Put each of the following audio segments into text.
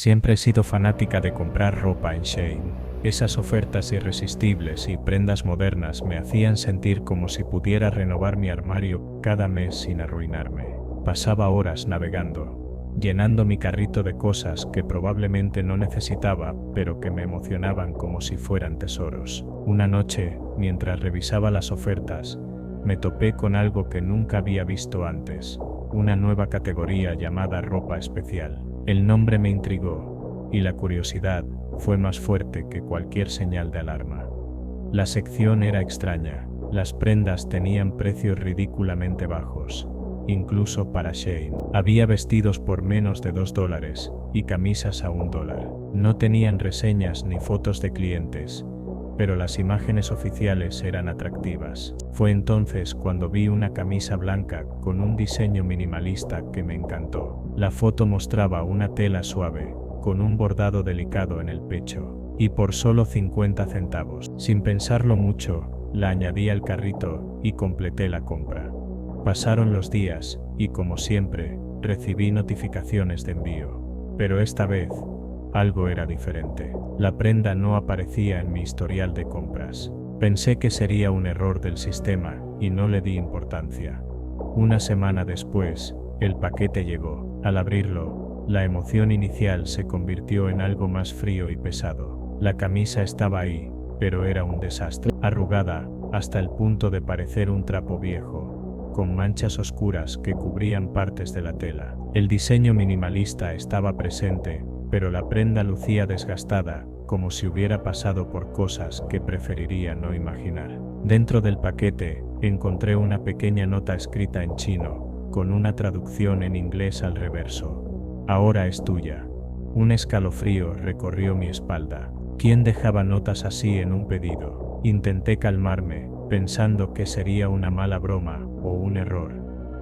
Siempre he sido fanática de comprar ropa en Shein. Esas ofertas irresistibles y prendas modernas me hacían sentir como si pudiera renovar mi armario cada mes sin arruinarme. Pasaba horas navegando, llenando mi carrito de cosas que probablemente no necesitaba, pero que me emocionaban como si fueran tesoros. Una noche, mientras revisaba las ofertas, me topé con algo que nunca había visto antes, una nueva categoría llamada ropa especial. El nombre me intrigó, y la curiosidad fue más fuerte que cualquier señal de alarma. La sección era extraña, las prendas tenían precios ridículamente bajos, incluso para Shein. Había vestidos por menos de $2 y camisas a $1. No tenían reseñas ni fotos de clientes, pero las imágenes oficiales eran atractivas. Fue entonces cuando vi una camisa blanca con un diseño minimalista que me encantó. La foto mostraba una tela suave, con un bordado delicado en el pecho, y por solo 50 centavos. Sin pensarlo mucho, la añadí al carrito y completé la compra. Pasaron los días, y como siempre, recibí notificaciones de envío. Pero esta vez, algo era diferente. La prenda no aparecía en mi historial de compras. Pensé que sería un error del sistema, y no le di importancia. Una semana después, el paquete llegó. Al abrirlo, la emoción inicial se convirtió en algo más frío y pesado. La camisa estaba ahí, pero era un desastre. Arrugada, hasta el punto de parecer un trapo viejo, con manchas oscuras que cubrían partes de la tela. El diseño minimalista estaba presente, pero la prenda lucía desgastada, como si hubiera pasado por cosas que preferiría no imaginar. Dentro del paquete, encontré una pequeña nota escrita en chino, con una traducción en inglés al reverso. Ahora es tuya. Un escalofrío recorrió mi espalda. ¿Quién dejaba notas así en un pedido? Intenté calmarme, pensando que sería una mala broma o un error,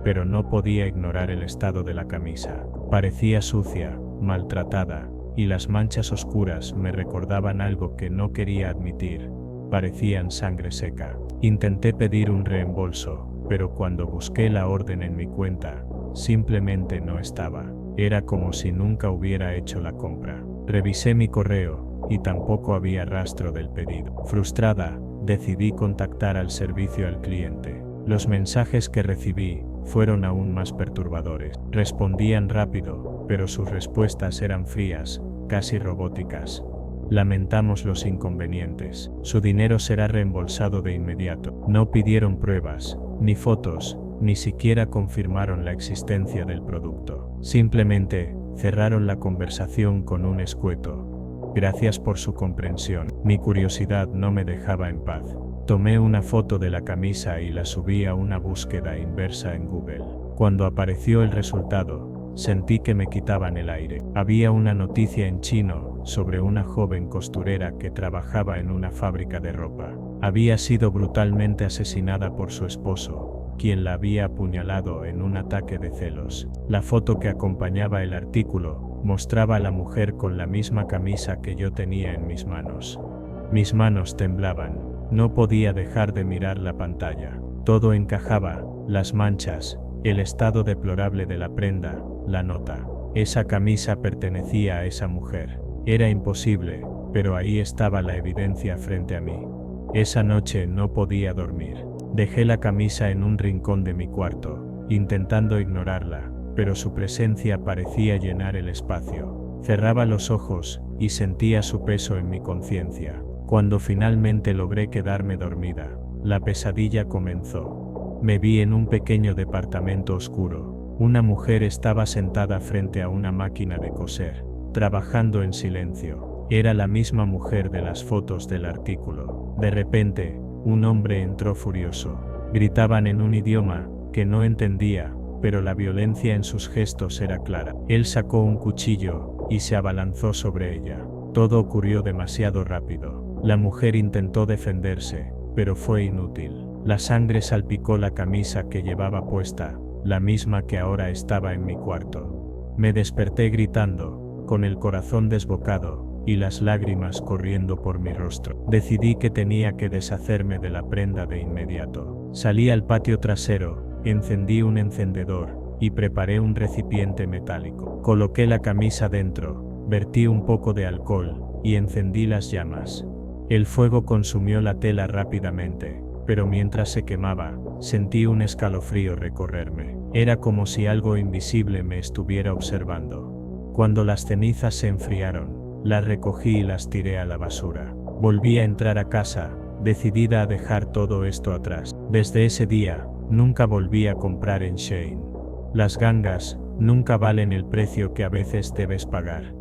pero no podía ignorar el estado de la camisa. Parecía sucia, maltratada, y las manchas oscuras me recordaban algo que no quería admitir. Parecían sangre seca. Intenté pedir un reembolso, pero cuando busqué la orden en mi cuenta, simplemente no estaba. Era como si nunca hubiera hecho la compra. Revisé mi correo, y tampoco había rastro del pedido. Frustrada, decidí contactar al servicio al cliente. Los mensajes que recibí fueron aún más perturbadores. Respondían rápido, pero sus respuestas eran frías, casi robóticas. Lamentamos los inconvenientes. Su dinero será reembolsado de inmediato. No pidieron pruebas, ni fotos, ni siquiera confirmaron la existencia del producto. Simplemente cerraron la conversación con un escueto: gracias por su comprensión. Mi curiosidad no me dejaba en paz. Tomé una foto de la camisa y la subí a una búsqueda inversa en Google. Cuando apareció el resultado, sentí que me quitaban el aire. Había una noticia en chino sobre una joven costurera que trabajaba en una fábrica de ropa. Había sido brutalmente asesinada por su esposo, quien la había apuñalado en un ataque de celos. La foto que acompañaba el artículo mostraba a la mujer con la misma camisa que yo tenía en mis manos. Mis manos temblaban. No podía dejar de mirar la pantalla. Todo encajaba: las manchas, el estado deplorable de la prenda, la nota. Esa camisa pertenecía a esa mujer. Era imposible, pero ahí estaba la evidencia frente a mí. Esa noche no podía dormir. Dejé la camisa en un rincón de mi cuarto, intentando ignorarla, pero su presencia parecía llenar el espacio. Cerraba los ojos y sentía su peso en mi conciencia. Cuando finalmente logré quedarme dormida, la pesadilla comenzó. Me vi en un pequeño departamento oscuro. Una mujer estaba sentada frente a una máquina de coser, trabajando en silencio. Era la misma mujer de las fotos del artículo. De repente, un hombre entró furioso. Gritaban en un idioma que no entendía, pero la violencia en sus gestos era clara. Él sacó un cuchillo y se abalanzó sobre ella. Todo ocurrió demasiado rápido. La mujer intentó defenderse, pero fue inútil. La sangre salpicó la camisa que llevaba puesta, la misma que ahora estaba en mi cuarto. Me desperté gritando, con el corazón desbocado, y las lágrimas corriendo por mi rostro. Decidí que tenía que deshacerme de la prenda de inmediato. Salí al patio trasero, encendí un encendedor, y preparé un recipiente metálico. Coloqué la camisa dentro, Vertí un poco de alcohol y encendí las llamas. El fuego consumió la tela rápidamente, pero mientras se quemaba, sentí un escalofrío recorrerme. Era como si algo invisible me estuviera observando. Cuando las cenizas se enfriaron, las recogí y las tiré a la basura. Volví a entrar a casa, decidida a dejar todo esto atrás. Desde ese día, nunca volví a comprar en Shein. Las gangas nunca valen el precio que a veces debes pagar.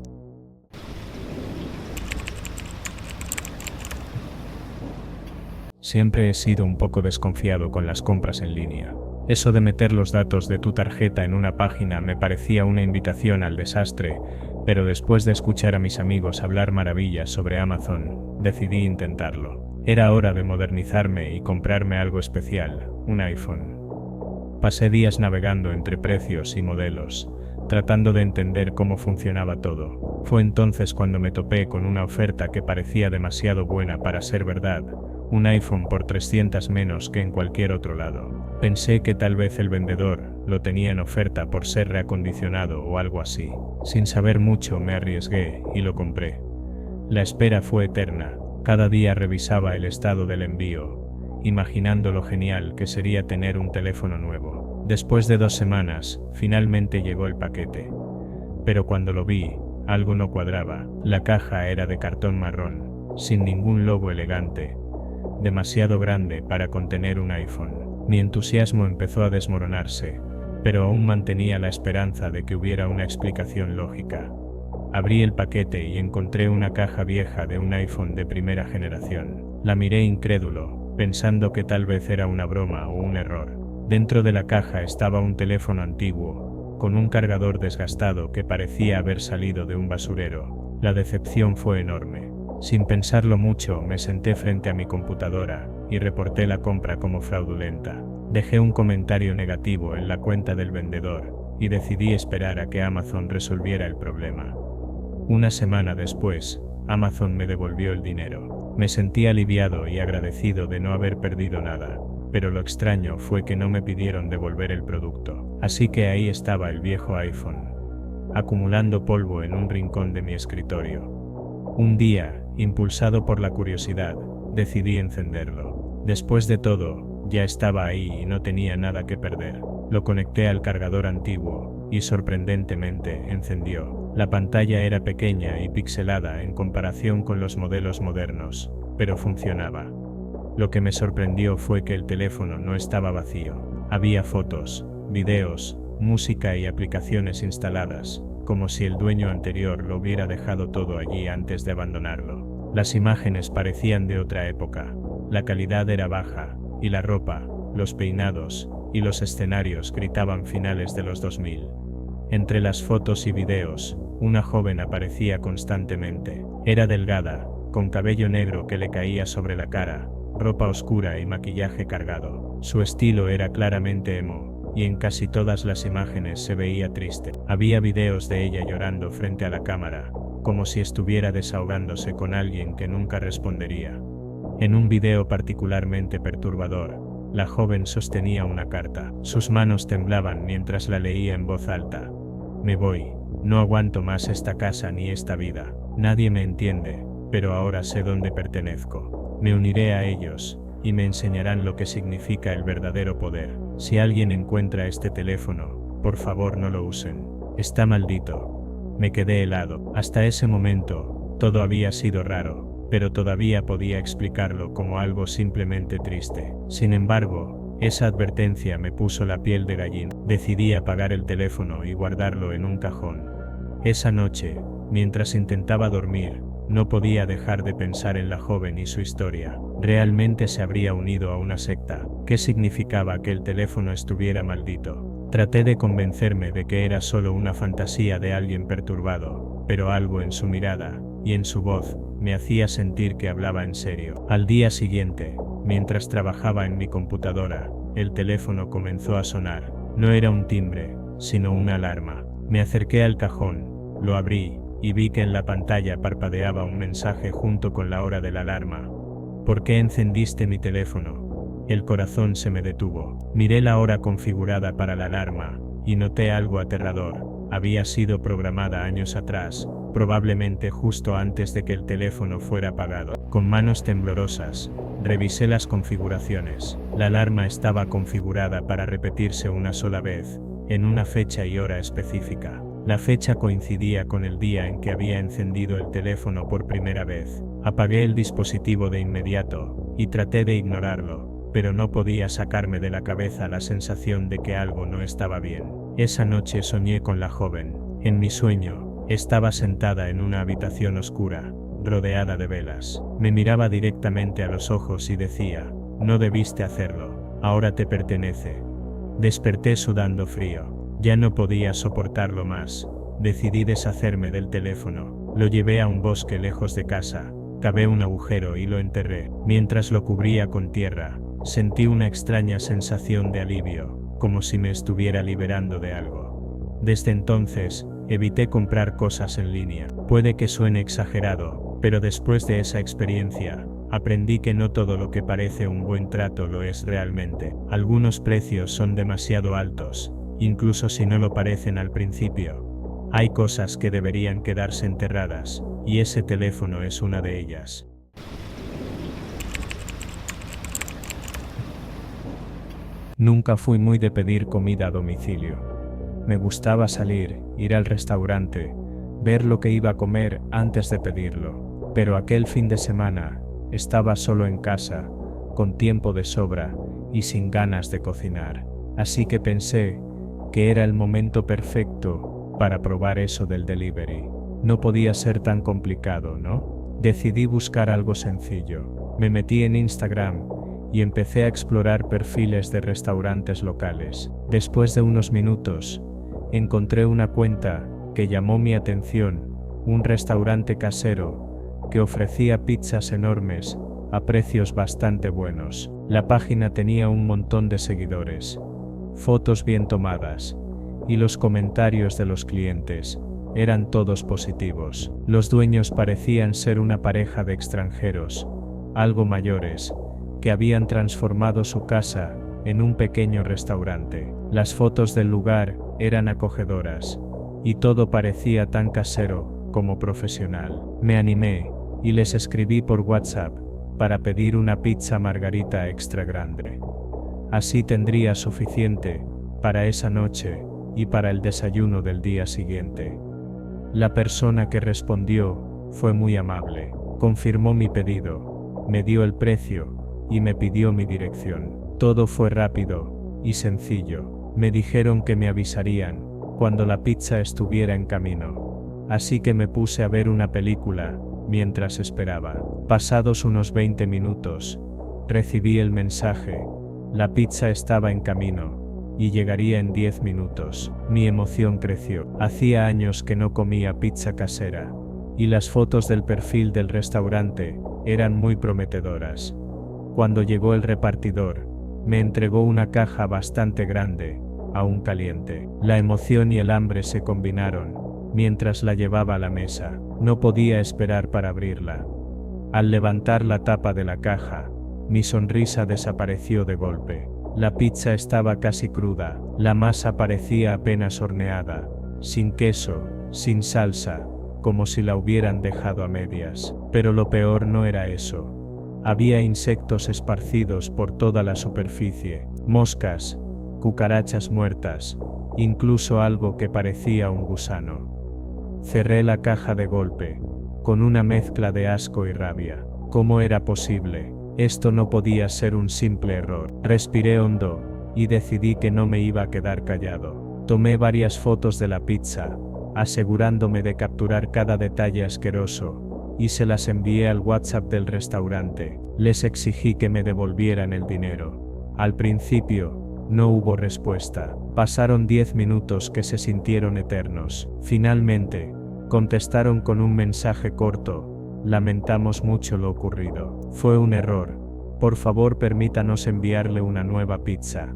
Siempre he sido un poco desconfiado con las compras en línea. Eso de meter los datos de tu tarjeta en una página me parecía una invitación al desastre, pero después de escuchar a mis amigos hablar maravillas sobre Amazon, decidí intentarlo. Era hora de modernizarme y comprarme algo especial, un iPhone. Pasé días navegando entre precios y modelos, tratando de entender cómo funcionaba todo. Fue entonces cuando me topé con una oferta que parecía demasiado buena para ser verdad, un iPhone por 300 menos que en cualquier otro lado. Pensé que tal vez el vendedor lo tenía en oferta por ser reacondicionado o algo así. Sin saber mucho me arriesgué y lo compré. La espera fue eterna. Cada día revisaba el estado del envío, imaginando lo genial que sería tener un teléfono nuevo. Después de 2 semanas, finalmente llegó el paquete. Pero cuando lo vi, algo no cuadraba. La caja era de cartón marrón, sin ningún logo elegante, demasiado grande para contener un iPhone. Mi entusiasmo empezó a desmoronarse, pero aún mantenía la esperanza de que hubiera una explicación lógica. Abrí el paquete y encontré una caja vieja de un iPhone de primera generación. La miré incrédulo, pensando que tal vez era una broma o un error. Dentro de la caja estaba un teléfono antiguo, con un cargador desgastado que parecía haber salido de un basurero. La decepción fue enorme. Sin pensarlo mucho, me senté frente a mi computadora y reporté la compra como fraudulenta. Dejé un comentario negativo en la cuenta del vendedor y decidí esperar a que Amazon resolviera el problema. Una semana después, Amazon me devolvió el dinero. Me sentí aliviado y agradecido de no haber perdido nada, pero lo extraño fue que no me pidieron devolver el producto. Así que ahí estaba el viejo iPhone, acumulando polvo en un rincón de mi escritorio. Un día, impulsado por la curiosidad, decidí encenderlo. Después de todo, ya estaba ahí y no tenía nada que perder. Lo conecté al cargador antiguo y sorprendentemente encendió. La pantalla era pequeña y pixelada en comparación con los modelos modernos, pero funcionaba. Lo que me sorprendió fue que el teléfono no estaba vacío. Había fotos, videos, música y aplicaciones instaladas, como si el dueño anterior lo hubiera dejado todo allí antes de abandonarlo. Las imágenes parecían de otra época. La calidad era baja, y la ropa, los peinados y los escenarios gritaban finales de los 2000. Entre las fotos y videos, una joven aparecía constantemente. Era delgada, con cabello negro que le caía sobre la cara, ropa oscura y maquillaje cargado. Su estilo era claramente emo, y en casi todas las imágenes se veía triste. Había videos de ella llorando frente a la cámara, como si estuviera desahogándose con alguien que nunca respondería. En un video particularmente perturbador, la joven sostenía una carta. Sus manos temblaban mientras la leía en voz alta. Me voy, no aguanto más esta casa ni esta vida. Nadie me entiende, pero ahora sé dónde pertenezco. Me uniré a ellos, y me enseñarán lo que significa el verdadero poder. Si alguien encuentra este teléfono, por favor no lo usen. Está maldito. Me quedé helado. Hasta ese momento, todo había sido raro, pero todavía podía explicarlo como algo simplemente triste. Sin embargo, esa advertencia me puso la piel de gallina. Decidí apagar el teléfono y guardarlo en un cajón. Esa noche, mientras intentaba dormir, no podía dejar de pensar en la joven y su historia. ¿Realmente se habría unido a una secta? ¿Qué significaba que el teléfono estuviera maldito? Traté de convencerme de que era solo una fantasía de alguien perturbado, pero algo en su mirada y en su voz me hacía sentir que hablaba en serio. Al día siguiente, mientras trabajaba en mi computadora, el teléfono comenzó a sonar. No era un timbre, sino una alarma. Me acerqué al cajón, lo abrí, y vi que en la pantalla parpadeaba un mensaje junto con la hora de la alarma. ¿Por qué encendiste mi teléfono? El corazón se me detuvo. Miré la hora configurada para la alarma, y noté algo aterrador. había sido programada años atrás, probablemente justo antes de que el teléfono fuera apagado. Con manos temblorosas, revisé las configuraciones. La alarma estaba configurada para repetirse una sola vez, en una fecha y hora específica. La fecha coincidía con el día en que había encendido el teléfono por primera vez. Apagué el dispositivo de inmediato, y traté de ignorarlo, pero no podía sacarme de la cabeza la sensación de que algo no estaba bien. Esa noche soñé con la joven. En mi sueño, estaba sentada en una habitación oscura, rodeada de velas. Me miraba directamente a los ojos y decía, no debiste hacerlo, ahora te pertenece. Desperté sudando frío. Ya no podía soportarlo más. Decidí deshacerme del teléfono. Lo llevé a un bosque lejos de casa, cavé un agujero y lo enterré. Mientras lo cubría con tierra, sentí una extraña sensación de alivio, como si me estuviera liberando de algo. Desde entonces, evité comprar cosas en línea. Puede que suene exagerado, pero después de esa experiencia, aprendí que no todo lo que parece un buen trato lo es realmente. Algunos precios son demasiado altos, incluso si no lo parecen al principio. Hay cosas que deberían quedarse enterradas, y ese teléfono es una de ellas. Nunca fui muy de pedir comida a domicilio. Me gustaba salir, ir al restaurante, ver lo que iba a comer antes de pedirlo. Pero aquel fin de semana, estaba solo en casa, con tiempo de sobra y sin ganas de cocinar. Así que pensé que era el momento perfecto para probar eso del delivery. No podía ser tan complicado, ¿no? Decidí buscar algo sencillo. Me metí en Instagram y empecé a explorar perfiles de restaurantes locales. Después de unos minutos, encontré una cuenta que llamó mi atención, un restaurante casero que ofrecía pizzas enormes a precios bastante buenos. La página tenía un montón de seguidores, fotos bien tomadas, y los comentarios de los clientes eran todos positivos. Los dueños parecían ser una pareja de extranjeros, algo mayores, que habían transformado su casa en un pequeño restaurante. Las fotos del lugar eran acogedoras, y todo parecía tan casero como profesional. Me animé y les escribí por WhatsApp para pedir una pizza margarita extra grande. Así tendría suficiente para esa noche y para el desayuno del día siguiente. La persona que respondió fue muy amable. Confirmó mi pedido, me dio el precio y me pidió mi dirección. Todo fue rápido y sencillo. Me dijeron que me avisarían cuando la pizza estuviera en camino. Así que me puse a ver una película mientras esperaba. Pasados unos 20 minutos, recibí el mensaje. La pizza estaba en camino y llegaría en 10 minutos. Mi emoción creció. Hacía años que no comía pizza casera, y las fotos del perfil del restaurante eran muy prometedoras. Cuando llegó el repartidor, me entregó una caja bastante grande, aún caliente. La emoción y el hambre se combinaron mientras la llevaba a la mesa. No podía esperar para abrirla. Al levantar la tapa de la caja, mi sonrisa desapareció de golpe. La pizza estaba casi cruda, la masa parecía apenas horneada, sin queso, sin salsa, como si la hubieran dejado a medias. Pero lo peor no era eso. Había insectos esparcidos por toda la superficie, moscas, cucarachas muertas, incluso algo que parecía un gusano. Cerré la caja de golpe, con una mezcla de asco y rabia. ¿Cómo era posible? Esto no podía ser un simple error. Respiré hondo, y decidí que no me iba a quedar callado. Tomé varias fotos de la pizza, asegurándome de capturar cada detalle asqueroso, y se las envié al WhatsApp del restaurante. Les exigí que me devolvieran el dinero. Al principio, no hubo respuesta. Pasaron 10 minutos que se sintieron eternos. Finalmente, contestaron con un mensaje corto. Lamentamos mucho lo ocurrido. Fue un error. Por favor, permítanos enviarle una nueva pizza.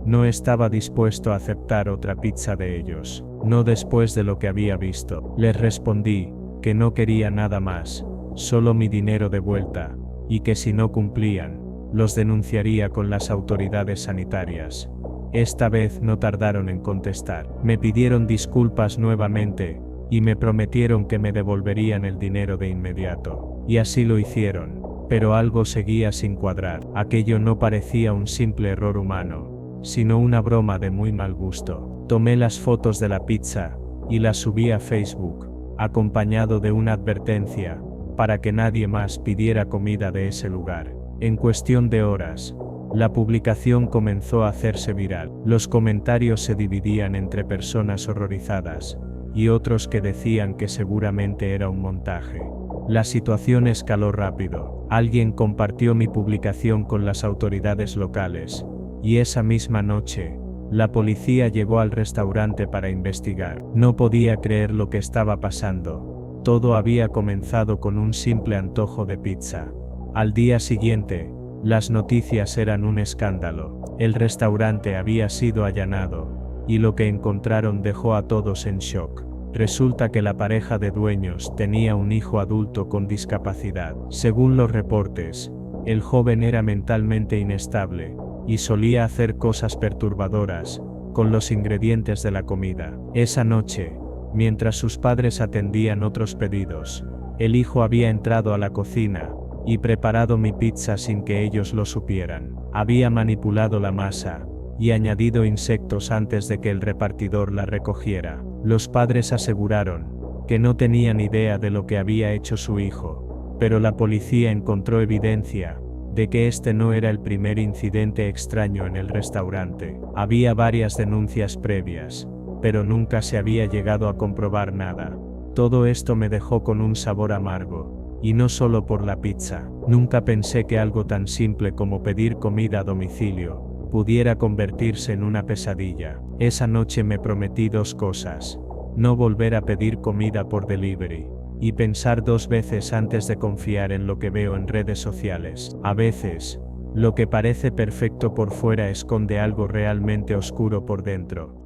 No estaba dispuesto a aceptar otra pizza de ellos. No después de lo que había visto. Les respondí que no quería nada más, solo mi dinero de vuelta, y que si no cumplían, los denunciaría con las autoridades sanitarias. Esta vez no tardaron en contestar. Me pidieron disculpas nuevamente, y me prometieron que me devolverían el dinero de inmediato. Y así lo hicieron. Pero algo seguía sin cuadrar. Aquello no parecía un simple error humano, sino una broma de muy mal gusto. Tomé las fotos de la pizza, y las subí a Facebook, acompañado de una advertencia, para que nadie más pidiera comida de ese lugar. En cuestión de horas, la publicación comenzó a hacerse viral. Los comentarios se dividían entre personas horrorizadas, y otros que decían que seguramente era un montaje. La situación escaló rápido. Alguien compartió mi publicación con las autoridades locales, y esa misma noche, la policía llegó al restaurante para investigar. No podía creer lo que estaba pasando. Todo había comenzado con un simple antojo de pizza. Al día siguiente, las noticias eran un escándalo. El restaurante había sido allanado, y lo que encontraron dejó a todos en shock. Resulta que la pareja de dueños tenía un hijo adulto con discapacidad. Según los reportes, el joven era mentalmente inestable, y solía hacer cosas perturbadoras con los ingredientes de la comida. Esa noche, mientras sus padres atendían otros pedidos, el hijo había entrado a la cocina y preparado mi pizza sin que ellos lo supieran. Había manipulado la masa y añadido insectos antes de que el repartidor la recogiera. Los padres aseguraron que no tenían idea de lo que había hecho su hijo, pero la policía encontró evidencia de que este no era el primer incidente extraño en el restaurante. Había varias denuncias previas, pero nunca se había llegado a comprobar nada. Todo esto me dejó con un sabor amargo, y no solo por la pizza. Nunca pensé que algo tan simple como pedir comida a domicilio pudiera convertirse en una pesadilla. Esa noche me prometí dos cosas: no volver a pedir comida por delivery, y pensar dos veces antes de confiar en lo que veo en redes sociales. A veces, lo que parece perfecto por fuera esconde algo realmente oscuro por dentro.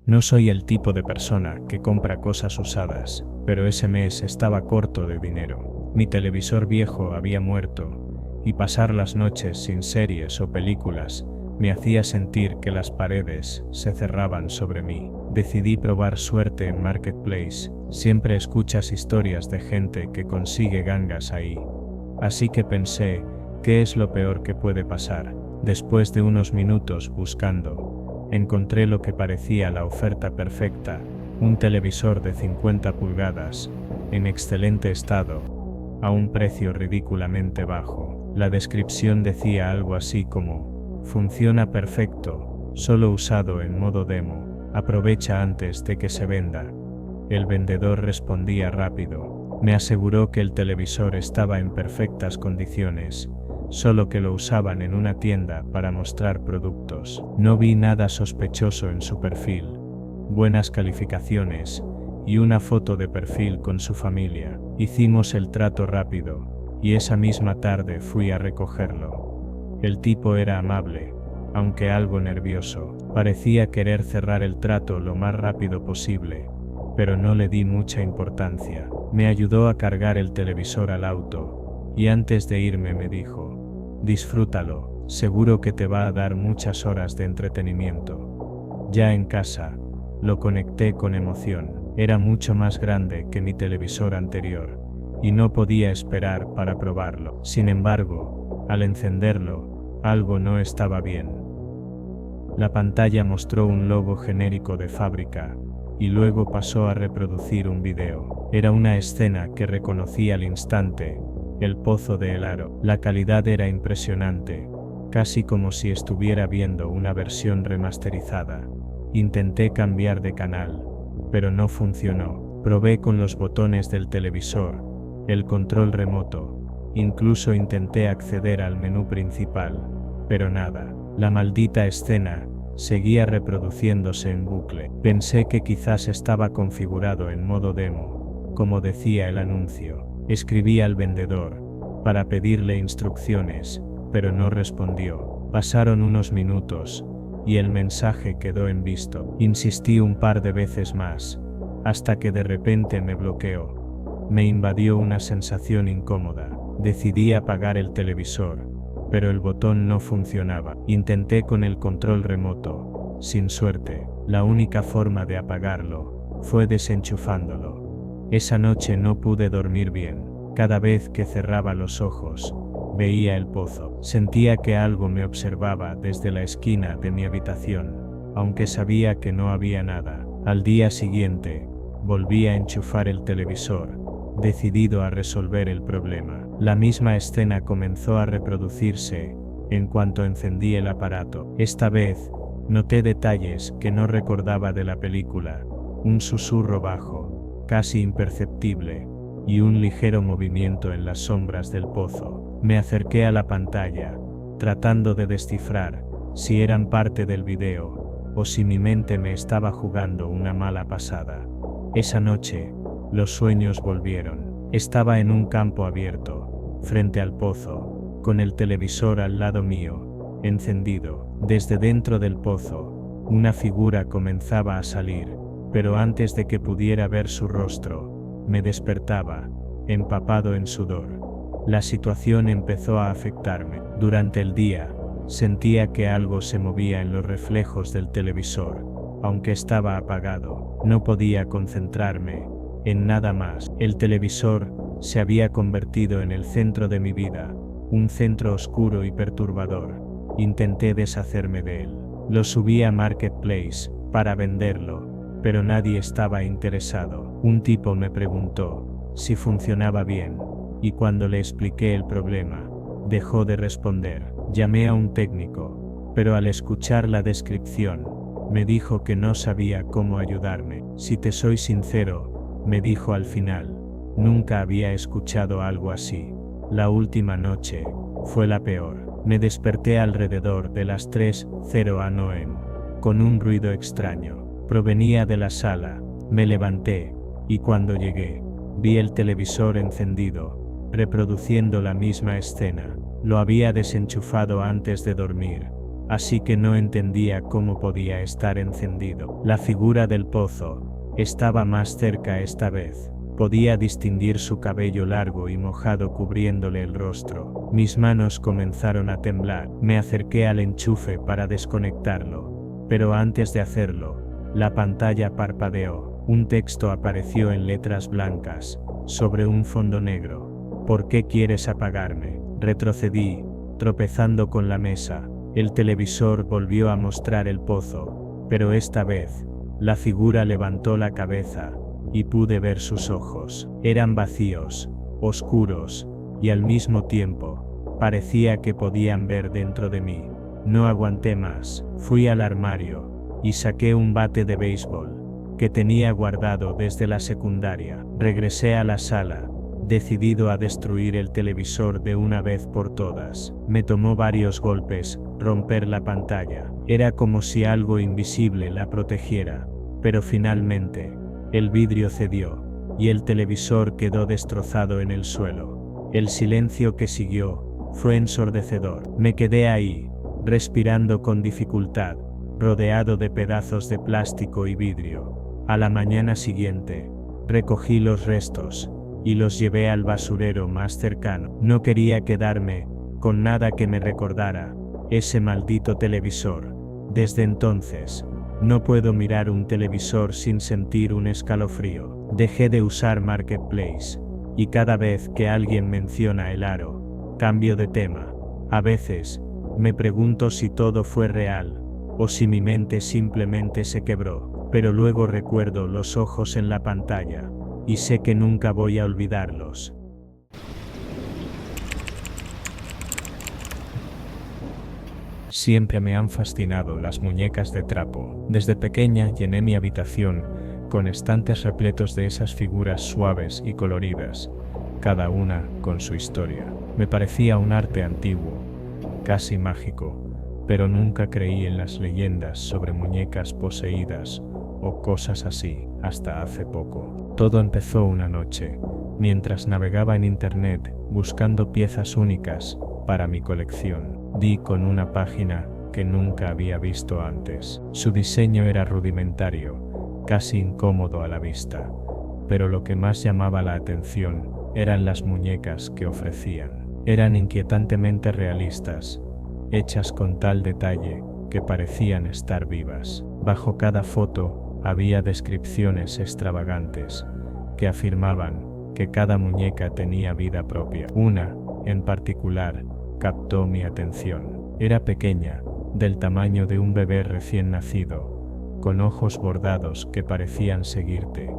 No soy el tipo de persona que compra cosas usadas, pero ese mes estaba corto de dinero. Mi televisor viejo había muerto, y pasar las noches sin series o películas me hacía sentir que las paredes se cerraban sobre mí. Decidí probar suerte en Marketplace. Siempre escuchas historias de gente que consigue gangas ahí. Así que pensé, ¿qué es lo peor que puede pasar? Después de unos minutos buscando, encontré lo que parecía la oferta perfecta: un televisor de 50 pulgadas, en excelente estado, a un precio ridículamente bajo. La descripción decía algo así como: funciona perfecto, solo usado en modo demo, aprovecha antes de que se venda. El vendedor respondía rápido. Me aseguró que el televisor estaba en perfectas condiciones, solo que lo usaban en una tienda para mostrar productos. No vi nada sospechoso en su perfil, buenas calificaciones, y una foto de perfil con su familia. Hicimos el trato rápido, y esa misma tarde fui a recogerlo. El tipo era amable, aunque algo nervioso. Parecía querer cerrar el trato lo más rápido posible, pero no le di mucha importancia. Me ayudó a cargar el televisor al auto, y antes de irme me dijo: disfrútalo, seguro que te va a dar muchas horas de entretenimiento. Ya en casa, lo conecté con emoción. Era mucho más grande que mi televisor anterior, y no podía esperar para probarlo. Sin embargo, al encenderlo, algo no estaba bien. La pantalla mostró un logo genérico de fábrica, y luego pasó a reproducir un video. Era una escena que reconocí al instante: el pozo de El Aro. La calidad era impresionante, casi como si estuviera viendo una versión remasterizada. Intenté cambiar de canal, pero no funcionó. Probé con los botones del televisor, el control remoto, incluso intenté acceder al menú principal, pero nada. La maldita escena seguía reproduciéndose en bucle. Pensé que quizás estaba configurado en modo demo, como decía el anuncio. Escribí al vendedor para pedirle instrucciones, pero no respondió. Pasaron unos minutos, y el mensaje quedó en visto. Insistí un par de veces más, hasta que de repente me bloqueó. Me invadió una sensación incómoda. Decidí apagar el televisor, pero el botón no funcionaba. Intenté con el control remoto. Sin suerte, la única forma de apagarlo fue desenchufándolo. Esa noche no pude dormir bien. Cada vez que cerraba los ojos, veía el pozo. Sentía que algo me observaba desde la esquina de mi habitación, aunque sabía que no había nada. Al día siguiente, volví a enchufar el televisor, decidido a resolver el problema. La misma escena comenzó a reproducirse en cuanto encendí el aparato. Esta vez, noté detalles que no recordaba de la película: un susurro bajo, casi imperceptible, y un ligero movimiento en las sombras del pozo. Me acerqué a la pantalla, tratando de descifrar si eran parte del video o si mi mente me estaba jugando una mala pasada. Esa noche, los sueños volvieron. Estaba en un campo abierto, frente al pozo, con el televisor al lado mío, encendido. Desde dentro del pozo, una figura comenzaba a salir, pero antes de que pudiera ver su rostro, me despertaba, empapado en sudor. La situación empezó a afectarme. Durante el día, sentía que algo se movía en los reflejos del televisor, aunque estaba apagado. No podía concentrarme en nada más. El televisor se había convertido en el centro de mi vida, un centro oscuro y perturbador. Intenté deshacerme de él. Lo subí a Marketplace para venderlo, pero nadie estaba interesado. Un tipo me preguntó si funcionaba bien, y cuando le expliqué el problema, dejó de responder. Llamé a un técnico, pero al escuchar la descripción, me dijo que no sabía cómo ayudarme. Si te soy sincero, me dijo al final, nunca había escuchado algo así. La última noche fue la peor. Me desperté alrededor de las 3:00 am, con un ruido extraño. Provenía de la sala. Me levanté, y cuando llegué, vi el televisor encendido, reproduciendo la misma escena. Lo había desenchufado antes de dormir, así que no entendía cómo podía estar encendido. La figura del pozo estaba más cerca esta vez. Podía distinguir su cabello largo y mojado cubriéndole el rostro. Mis manos comenzaron a temblar. Me acerqué al enchufe para desconectarlo, pero antes de hacerlo, la pantalla parpadeó. Un texto apareció en letras blancas, sobre un fondo negro. ¿Por qué quieres apagarme? Retrocedí, tropezando con la mesa. El televisor volvió a mostrar el pozo, pero esta vez, la figura levantó la cabeza, y pude ver sus ojos. Eran vacíos, oscuros, y al mismo tiempo, parecía que podían ver dentro de mí. No aguanté más. Fui al armario, y saqué un bate de béisbol, que tenía guardado desde la secundaria. Regresé a la sala, decidido a destruir el televisor de una vez por todas. Me tomó varios golpes romper la pantalla. Era como si algo invisible la protegiera, pero finalmente, el vidrio cedió, y el televisor quedó destrozado en el suelo. El silencio que siguió fue ensordecedor. Me quedé ahí, respirando con dificultad, rodeado de pedazos de plástico y vidrio. A la mañana siguiente, recogí los restos y los llevé al basurero más cercano. No quería quedarme con nada que me recordara ese maldito televisor. Desde entonces, no puedo mirar un televisor sin sentir un escalofrío. Dejé de usar Marketplace, y cada vez que alguien menciona el aro, cambio de tema. A veces, me pregunto si todo fue real, o si mi mente simplemente se quebró, pero luego recuerdo los ojos en la pantalla, y sé que nunca voy a olvidarlos. Siempre me han fascinado las muñecas de trapo. Desde pequeña llené mi habitación con estantes repletos de esas figuras suaves y coloridas, cada una con su historia. Me parecía un arte antiguo, casi mágico, pero nunca creí en las leyendas sobre muñecas poseídas o cosas así hasta hace poco. Todo empezó una noche, mientras navegaba en internet buscando piezas únicas para mi colección. Di con una página que nunca había visto antes. Su diseño era rudimentario, casi incómodo a la vista, pero lo que más llamaba la atención eran las muñecas que ofrecían. Eran inquietantemente realistas, hechas con tal detalle que parecían estar vivas. Bajo cada foto había descripciones extravagantes que afirmaban que cada muñeca tenía vida propia. Una, en particular, captó mi atención. Era pequeña, del tamaño de un bebé recién nacido, con ojos bordados que parecían seguirte,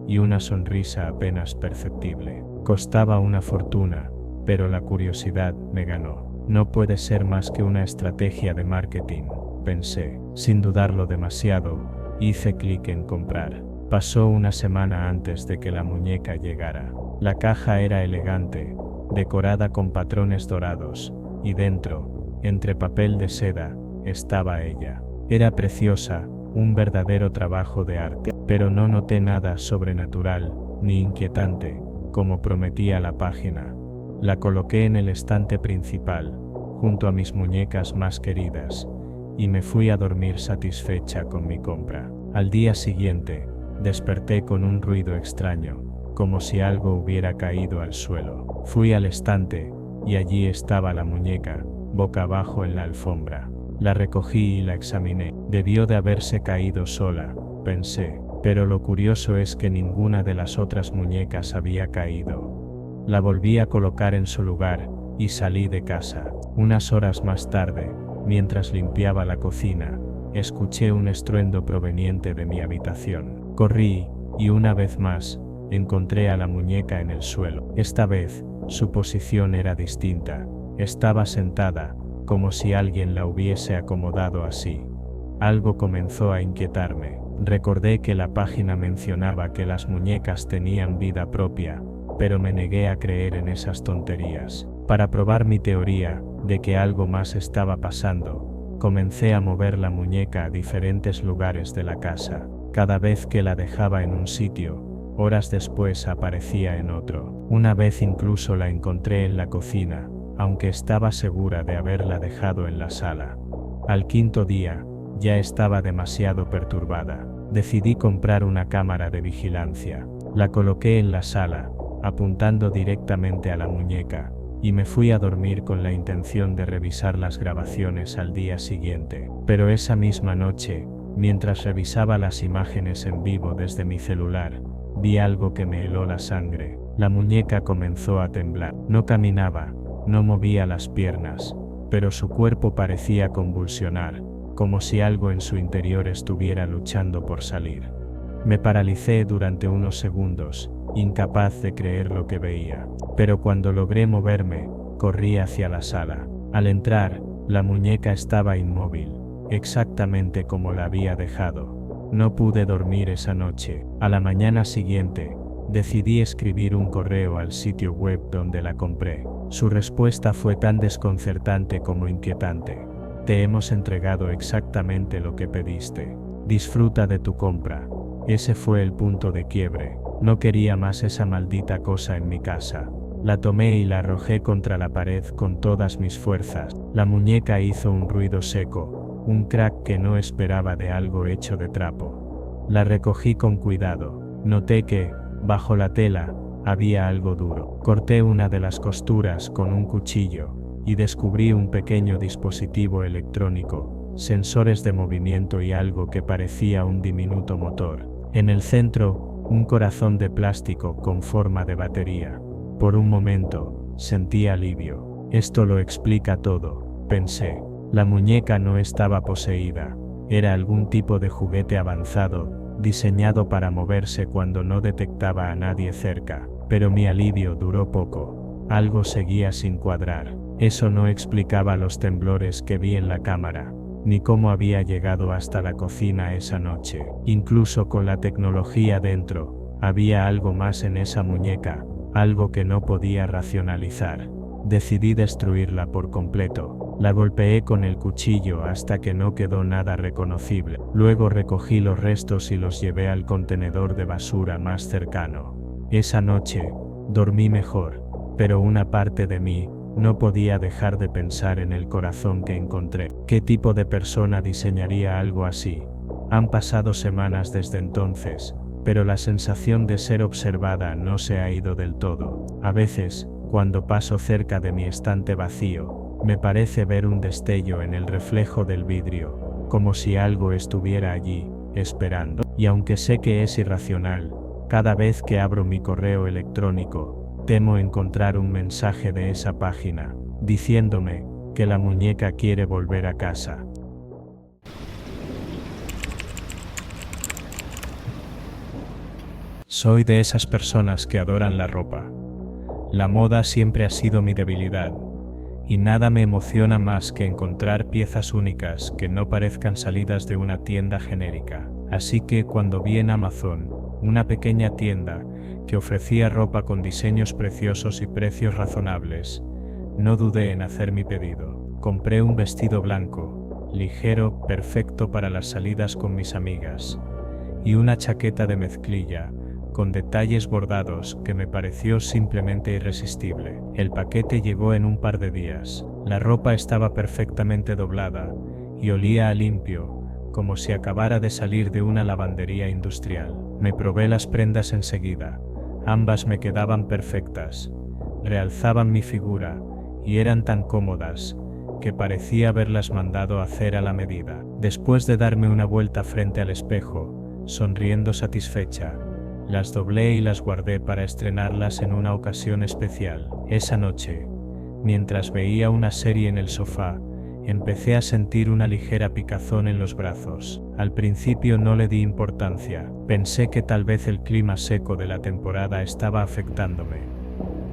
y una sonrisa apenas perceptible. Costaba una fortuna, pero la curiosidad me ganó. No puede ser más que una estrategia de marketing, pensé. Sin dudarlo demasiado, hice clic en comprar. Pasó una semana antes de que la muñeca llegara. La caja era elegante, decorada con patrones dorados, y dentro, entre papel de seda, estaba ella. Era preciosa, un verdadero trabajo de arte, pero no noté nada sobrenatural ni inquietante, como prometía la página. La coloqué en el estante principal, junto a mis muñecas más queridas, y me fui a dormir satisfecha con mi compra. Al día siguiente, desperté con un ruido extraño, como si algo hubiera caído al suelo. Fui al estante, y allí estaba la muñeca, boca abajo en la alfombra. La recogí y la examiné. Debió de haberse caído sola, pensé, pero lo curioso es que ninguna de las otras muñecas había caído. La volví a colocar en su lugar, y salí de casa. Unas horas más tarde, mientras limpiaba la cocina, escuché un estruendo proveniente de mi habitación. Corrí, y una vez más, encontré a la muñeca en el suelo. Esta vez, su posición era distinta. Estaba sentada, como si alguien la hubiese acomodado así. Algo comenzó a inquietarme. Recordé que la página mencionaba que las muñecas tenían vida propia, pero me negué a creer en esas tonterías. Para probar mi teoría de que algo más estaba pasando, comencé a mover la muñeca a diferentes lugares de la casa. Cada vez que la dejaba en un sitio, horas después aparecía en otro. Una vez incluso la encontré en la cocina, aunque estaba segura de haberla dejado en la sala. Al quinto día, ya estaba demasiado perturbada. Decidí comprar una cámara de vigilancia. La coloqué en la sala, apuntando directamente a la muñeca, y me fui a dormir con la intención de revisar las grabaciones al día siguiente. Pero esa misma noche, mientras revisaba las imágenes en vivo desde mi celular, vi algo que me heló la sangre. La muñeca comenzó a temblar. No caminaba, no movía las piernas, pero su cuerpo parecía convulsionar, como si algo en su interior estuviera luchando por salir. Me paralicé durante unos segundos, incapaz de creer lo que veía. Pero cuando logré moverme, corrí hacia la sala. Al entrar, la muñeca estaba inmóvil, exactamente como la había dejado. No pude dormir esa noche. A la mañana siguiente, decidí escribir un correo al sitio web donde la compré. Su respuesta fue tan desconcertante como inquietante. Te hemos entregado exactamente lo que pediste. Disfruta de tu compra. Ese fue el punto de quiebre. No quería más esa maldita cosa en mi casa. La tomé y la arrojé contra la pared con todas mis fuerzas. La muñeca hizo un ruido seco, un crack que no esperaba de algo hecho de trapo. La recogí con cuidado. Noté que, bajo la tela, había algo duro. Corté una de las costuras con un cuchillo, y descubrí un pequeño dispositivo electrónico, sensores de movimiento y algo que parecía un diminuto motor. En el centro, un corazón de plástico con forma de batería. Por un momento, sentí alivio. Esto lo explica todo, pensé. La muñeca no estaba poseída. Era algún tipo de juguete avanzado, diseñado para moverse cuando no detectaba a nadie cerca. Pero mi alivio duró poco. Algo seguía sin cuadrar. Eso no explicaba los temblores que vi en la cámara, ni cómo había llegado hasta la cocina esa noche. Incluso con la tecnología dentro, había algo más en esa muñeca, algo que no podía racionalizar. Decidí destruirla por completo. La golpeé con el cuchillo hasta que no quedó nada reconocible. Luego recogí los restos y los llevé al contenedor de basura más cercano. Esa noche, dormí mejor, pero una parte de mí no podía dejar de pensar en el corazón que encontré. ¿Qué tipo de persona diseñaría algo así? Han pasado semanas desde entonces, pero la sensación de ser observada no se ha ido del todo. A veces, cuando paso cerca de mi estante vacío, me parece ver un destello en el reflejo del vidrio, como si algo estuviera allí, esperando. Y aunque sé que es irracional, cada vez que abro mi correo electrónico, temo encontrar un mensaje de esa página, diciéndome que la muñeca quiere volver a casa. Soy de esas personas que adoran la ropa. La moda siempre ha sido mi debilidad, y nada me emociona más que encontrar piezas únicas que no parezcan salidas de una tienda genérica. Así que cuando vi en Amazon una pequeña tienda que ofrecía ropa con diseños preciosos y precios razonables, no dudé en hacer mi pedido. Compré un vestido blanco, ligero, perfecto para las salidas con mis amigas, y una chaqueta de mezclilla, con detalles bordados que me pareció simplemente irresistible. El paquete llegó en un par de días. La ropa estaba perfectamente doblada y olía a limpio, como si acabara de salir de una lavandería industrial. Me probé las prendas enseguida. Ambas me quedaban perfectas, realzaban mi figura y eran tan cómodas que parecía haberlas mandado a hacer a la medida. Después de darme una vuelta frente al espejo, sonriendo satisfecha, las doblé y las guardé para estrenarlas en una ocasión especial. Esa noche, mientras veía una serie en el sofá, empecé a sentir una ligera picazón en los brazos. Al principio no le di importancia, pensé que tal vez el clima seco de la temporada estaba afectándome,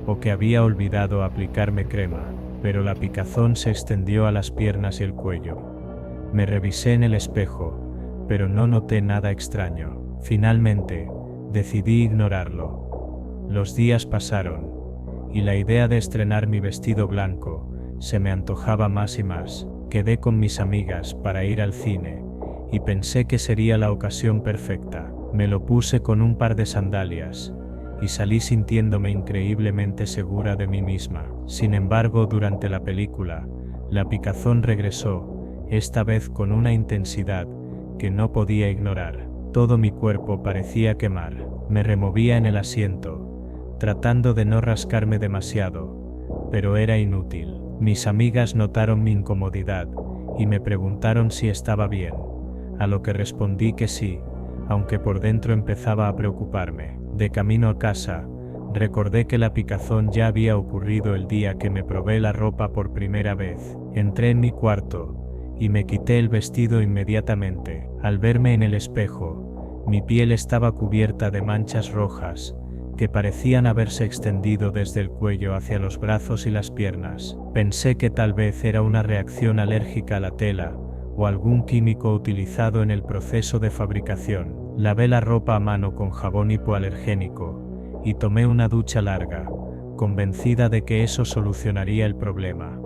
o que había olvidado aplicarme crema, pero la picazón se extendió a las piernas y el cuello. Me revisé en el espejo, pero no noté nada extraño. Finalmente, decidí ignorarlo. Los días pasaron, y la idea de estrenar mi vestido blanco se me antojaba más y más. Quedé con mis amigas para ir al cine, y pensé que sería la ocasión perfecta. Me lo puse con un par de sandalias, y salí sintiéndome increíblemente segura de mí misma. Sin embargo, durante la película, la picazón regresó, esta vez con una intensidad que no podía ignorar. Todo mi cuerpo parecía quemar. Me removía en el asiento, tratando de no rascarme demasiado, pero era inútil. Mis amigas notaron mi incomodidad y me preguntaron si estaba bien, a lo que respondí que sí, aunque por dentro empezaba a preocuparme. De camino a casa, recordé que la picazón ya había ocurrido el día que me probé la ropa por primera vez. Entré en mi cuarto y me quité el vestido inmediatamente. Al verme en el espejo, mi piel estaba cubierta de manchas rojas, que parecían haberse extendido desde el cuello hacia los brazos y las piernas. Pensé que tal vez era una reacción alérgica a la tela, o algún químico utilizado en el proceso de fabricación. Lavé la ropa a mano con jabón hipoalergénico, y tomé una ducha larga, convencida de que eso solucionaría el problema.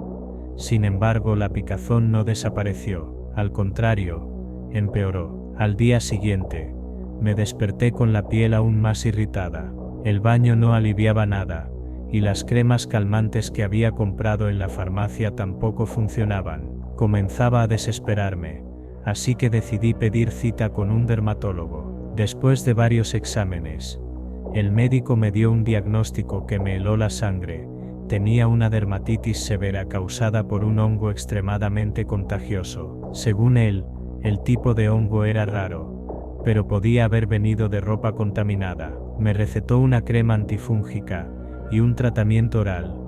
Sin embargo, la picazón no desapareció, al contrario, empeoró. Al día siguiente, me desperté con la piel aún más irritada. El baño no aliviaba nada, y las cremas calmantes que había comprado en la farmacia tampoco funcionaban. Comenzaba a desesperarme, así que decidí pedir cita con un dermatólogo. Después de varios exámenes, el médico me dio un diagnóstico que me heló la sangre. Tenía una dermatitis severa causada por un hongo extremadamente contagioso. Según él, el tipo de hongo era raro, pero podía haber venido de ropa contaminada. Me recetó una crema antifúngica y un tratamiento oral,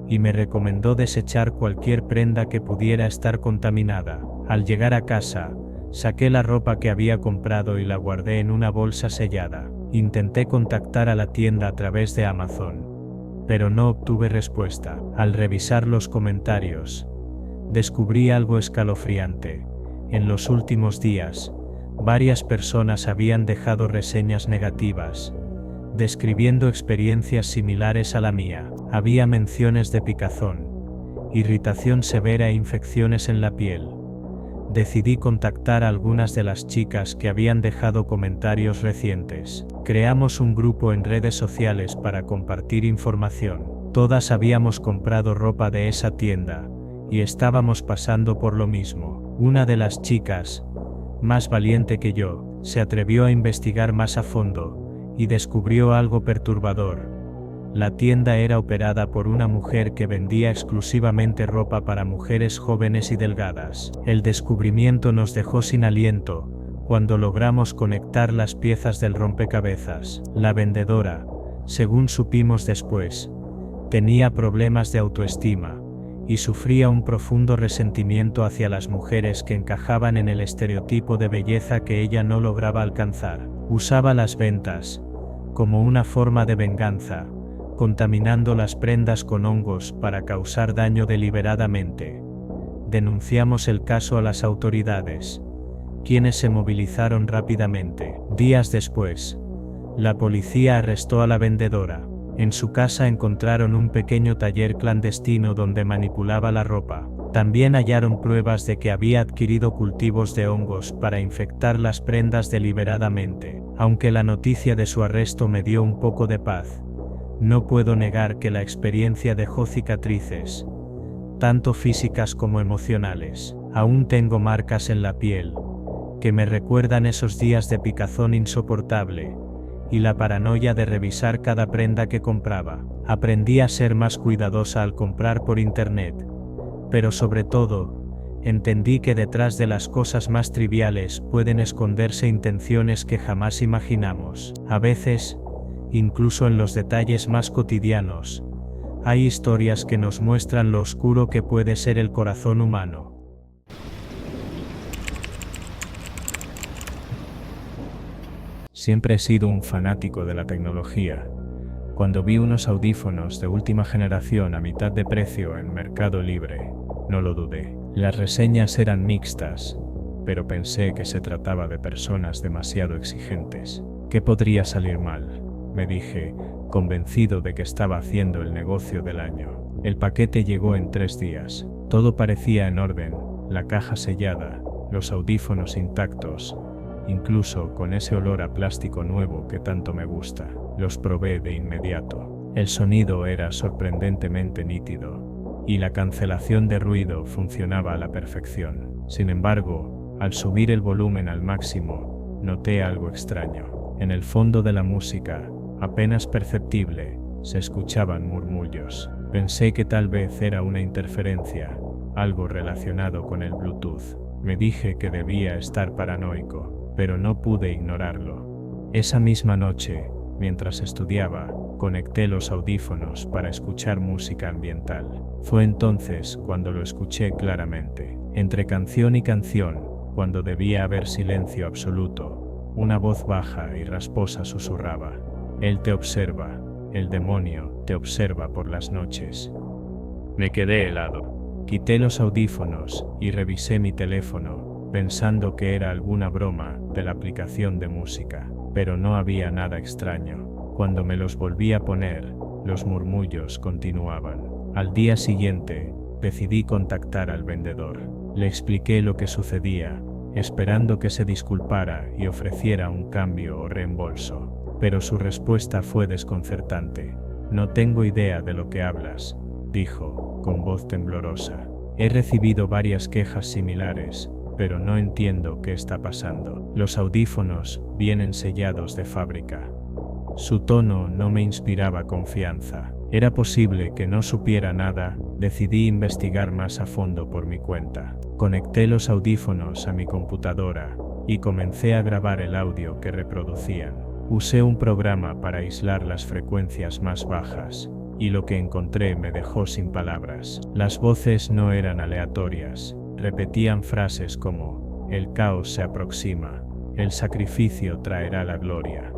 y me recomendó desechar cualquier prenda que pudiera estar contaminada. Al llegar a casa, saqué la ropa que había comprado y la guardé en una bolsa sellada. Intenté contactar a la tienda a través de Amazon, pero no obtuve respuesta. Al revisar los comentarios, descubrí algo escalofriante. En los últimos días, varias personas habían dejado reseñas negativas, describiendo experiencias similares a la mía. Había menciones de picazón, irritación severa e infecciones en la piel. Decidí contactar a algunas de las chicas que habían dejado comentarios recientes. Creamos un grupo en redes sociales para compartir información. Todas habíamos comprado ropa de esa tienda, y estábamos pasando por lo mismo. Una de las chicas, más valiente que yo, Se atrevió a investigar más a fondo, y descubrió algo perturbador. La tienda era operada por una mujer que vendía exclusivamente ropa para mujeres jóvenes y delgadas. El descubrimiento nos dejó sin aliento, cuando logramos conectar las piezas del rompecabezas. La vendedora, según supimos después, tenía problemas de autoestima, y sufría un profundo resentimiento hacia las mujeres que encajaban en el estereotipo de belleza que ella no lograba alcanzar. Usaba las ventas como una forma de venganza, contaminando las prendas con hongos para causar daño deliberadamente. Denunciamos el caso a las autoridades, quienes se movilizaron rápidamente. Días después, la policía arrestó a la vendedora. En su casa encontraron un pequeño taller clandestino donde manipulaba la ropa. También hallaron pruebas de que había adquirido cultivos de hongos para infectar las prendas deliberadamente. Aunque la noticia de su arresto me dio un poco de paz, no puedo negar que la experiencia dejó cicatrices, tanto físicas como emocionales. Aún tengo marcas en la piel, que me recuerdan esos días de picazón insoportable, y la paranoia de revisar cada prenda que compraba. Aprendí a ser más cuidadosa al comprar por internet, pero sobre todo, entendí que detrás de las cosas más triviales pueden esconderse intenciones que jamás imaginamos. A veces, incluso en los detalles más cotidianos, hay historias que nos muestran lo oscuro que puede ser el corazón humano. Siempre he sido un fanático de la tecnología. Cuando vi unos audífonos de última generación a mitad de precio en Mercado Libre, no lo dudé. Las reseñas eran mixtas, pero pensé que se trataba de personas demasiado exigentes. ¿Qué podría salir mal?, me dije, convencido de que estaba haciendo el negocio del año. El paquete llegó en 3 días. Todo parecía en orden, la caja sellada, los audífonos intactos, incluso con ese olor a plástico nuevo que tanto me gusta. Los probé de inmediato. El sonido era sorprendentemente nítido, y la cancelación de ruido funcionaba a la perfección. Sin embargo, al subir el volumen al máximo, noté algo extraño. En el fondo de la música, apenas perceptible, se escuchaban murmullos. Pensé que tal vez era una interferencia, algo relacionado con el Bluetooth. Me dije que debía estar paranoico, pero no pude ignorarlo. Esa misma noche, mientras estudiaba, conecté los audífonos para escuchar música ambiental. Fue entonces cuando lo escuché claramente. Entre canción y canción, cuando debía haber silencio absoluto, una voz baja y rasposa susurraba: «Él te observa, el demonio te observa por las noches». Me quedé helado. Quité los audífonos y revisé mi teléfono, pensando que era alguna broma de la aplicación de música, pero no había nada extraño. Cuando me los volví a poner, los murmullos continuaban. Al día siguiente, decidí contactar al vendedor. Le expliqué lo que sucedía, esperando que se disculpara y ofreciera un cambio o reembolso. Pero su respuesta fue desconcertante. «No tengo idea de lo que hablas», dijo, con voz temblorosa. «He recibido varias quejas similares, pero no entiendo qué está pasando. Los audífonos vienen sellados de fábrica». Su tono no me inspiraba confianza. Era posible que no supiera nada. Decidí investigar más a fondo por mi cuenta. Conecté los audífonos a mi computadora y comencé a grabar el audio que reproducían. Usé un programa para aislar las frecuencias más bajas, y lo que encontré me dejó sin palabras. Las voces no eran aleatorias. Repetían frases como: «El caos se aproxima», «El sacrificio traerá la gloria»,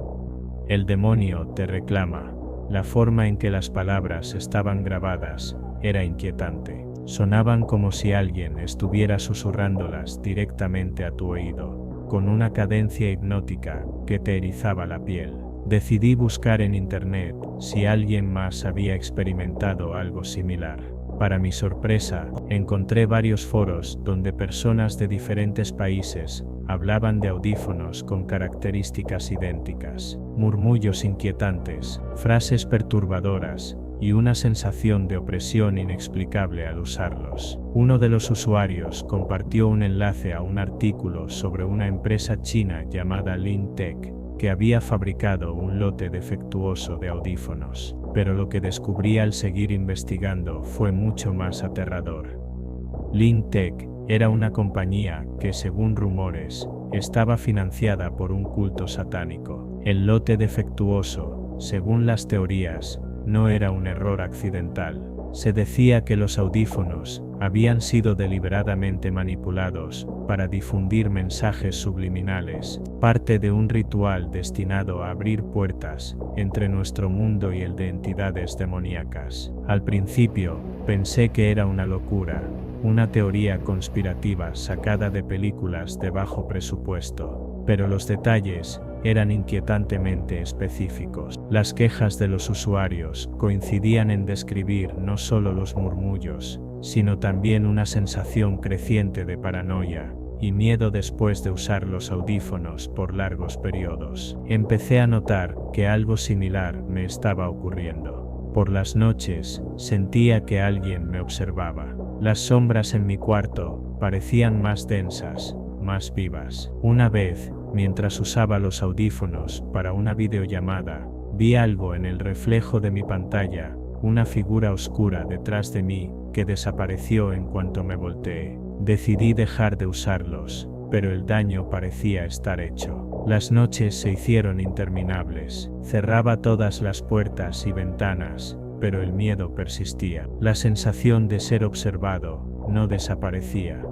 «El demonio te reclama». La forma en que las palabras estaban grabadas era inquietante. Sonaban como si alguien estuviera susurrándolas directamente a tu oído, con una cadencia hipnótica que te erizaba la piel. Decidí buscar en internet si alguien más había experimentado algo similar. Para mi sorpresa, encontré varios foros donde personas de diferentes países hablaban de audífonos con características idénticas, murmullos inquietantes, frases perturbadoras y una sensación de opresión inexplicable al usarlos. Uno de los usuarios compartió un enlace a un artículo sobre una empresa china llamada Lintech, que había fabricado un lote defectuoso de audífonos, pero lo que descubrí al seguir investigando fue mucho más aterrador. Lintech era una compañía que, según rumores, estaba financiada por un culto satánico. El lote defectuoso, según las teorías, no era un error accidental. Se decía que los audífonos habían sido deliberadamente manipulados para difundir mensajes subliminales, parte de un ritual destinado a abrir puertas entre nuestro mundo y el de entidades demoníacas. Al principio, pensé que era una locura, una teoría conspirativa sacada de películas de bajo presupuesto, pero los detalles eran inquietantemente específicos. Las quejas de los usuarios coincidían en describir no solo los murmullos, sino también una sensación creciente de paranoia y miedo después de usar los audífonos por largos periodos. Empecé a notar que algo similar me estaba ocurriendo. Por las noches, sentía que alguien me observaba. Las sombras en mi cuarto parecían más densas, más vivas. Una vez, mientras usaba los audífonos para una videollamada, vi algo en el reflejo de mi pantalla, una figura oscura detrás de mí que desapareció en cuanto me volteé. Decidí dejar de usarlos, pero el daño parecía estar hecho. Las noches se hicieron interminables. Cerraba todas las puertas y ventanas, pero el miedo persistía. La sensación de ser observado no desaparecía.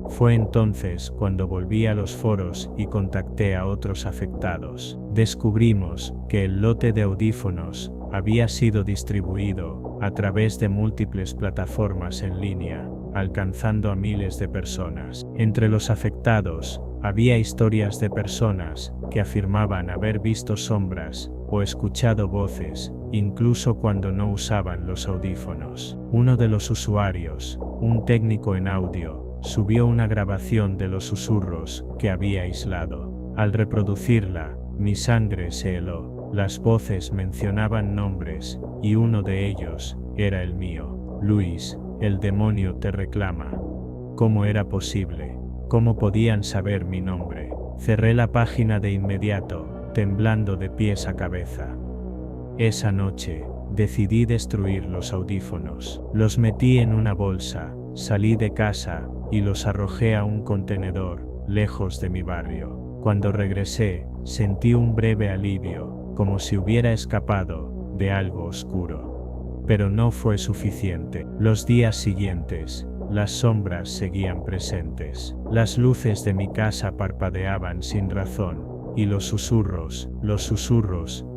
Fue entonces cuando volví a los foros y contacté a otros afectados. Descubrimos que el lote de audífonos había sido distribuido a través de múltiples plataformas en línea, alcanzando a miles de personas. Entre los afectados, había historias de personas que afirmaban haber visto sombras o escuchado voces, incluso cuando no usaban los audífonos. Uno de los usuarios, un técnico en audio, subió una grabación de los susurros que había aislado. Al reproducirla, mi sangre se heló. Las voces mencionaban nombres, y uno de ellos era el mío. Luis, el demonio te reclama. ¿Cómo era posible? ¿Cómo podían saber mi nombre? Cerré la página de inmediato, temblando de pies a cabeza. Esa noche, decidí destruir los audífonos. Los metí en una bolsa, salí de casa y los arrojé a un contenedor, lejos de mi barrio. Cuando regresé, sentí un breve alivio, como si hubiera escapado de algo oscuro. Pero no fue suficiente. Los días siguientes, las sombras seguían presentes. Las luces de mi casa parpadeaban sin razón, y los susurros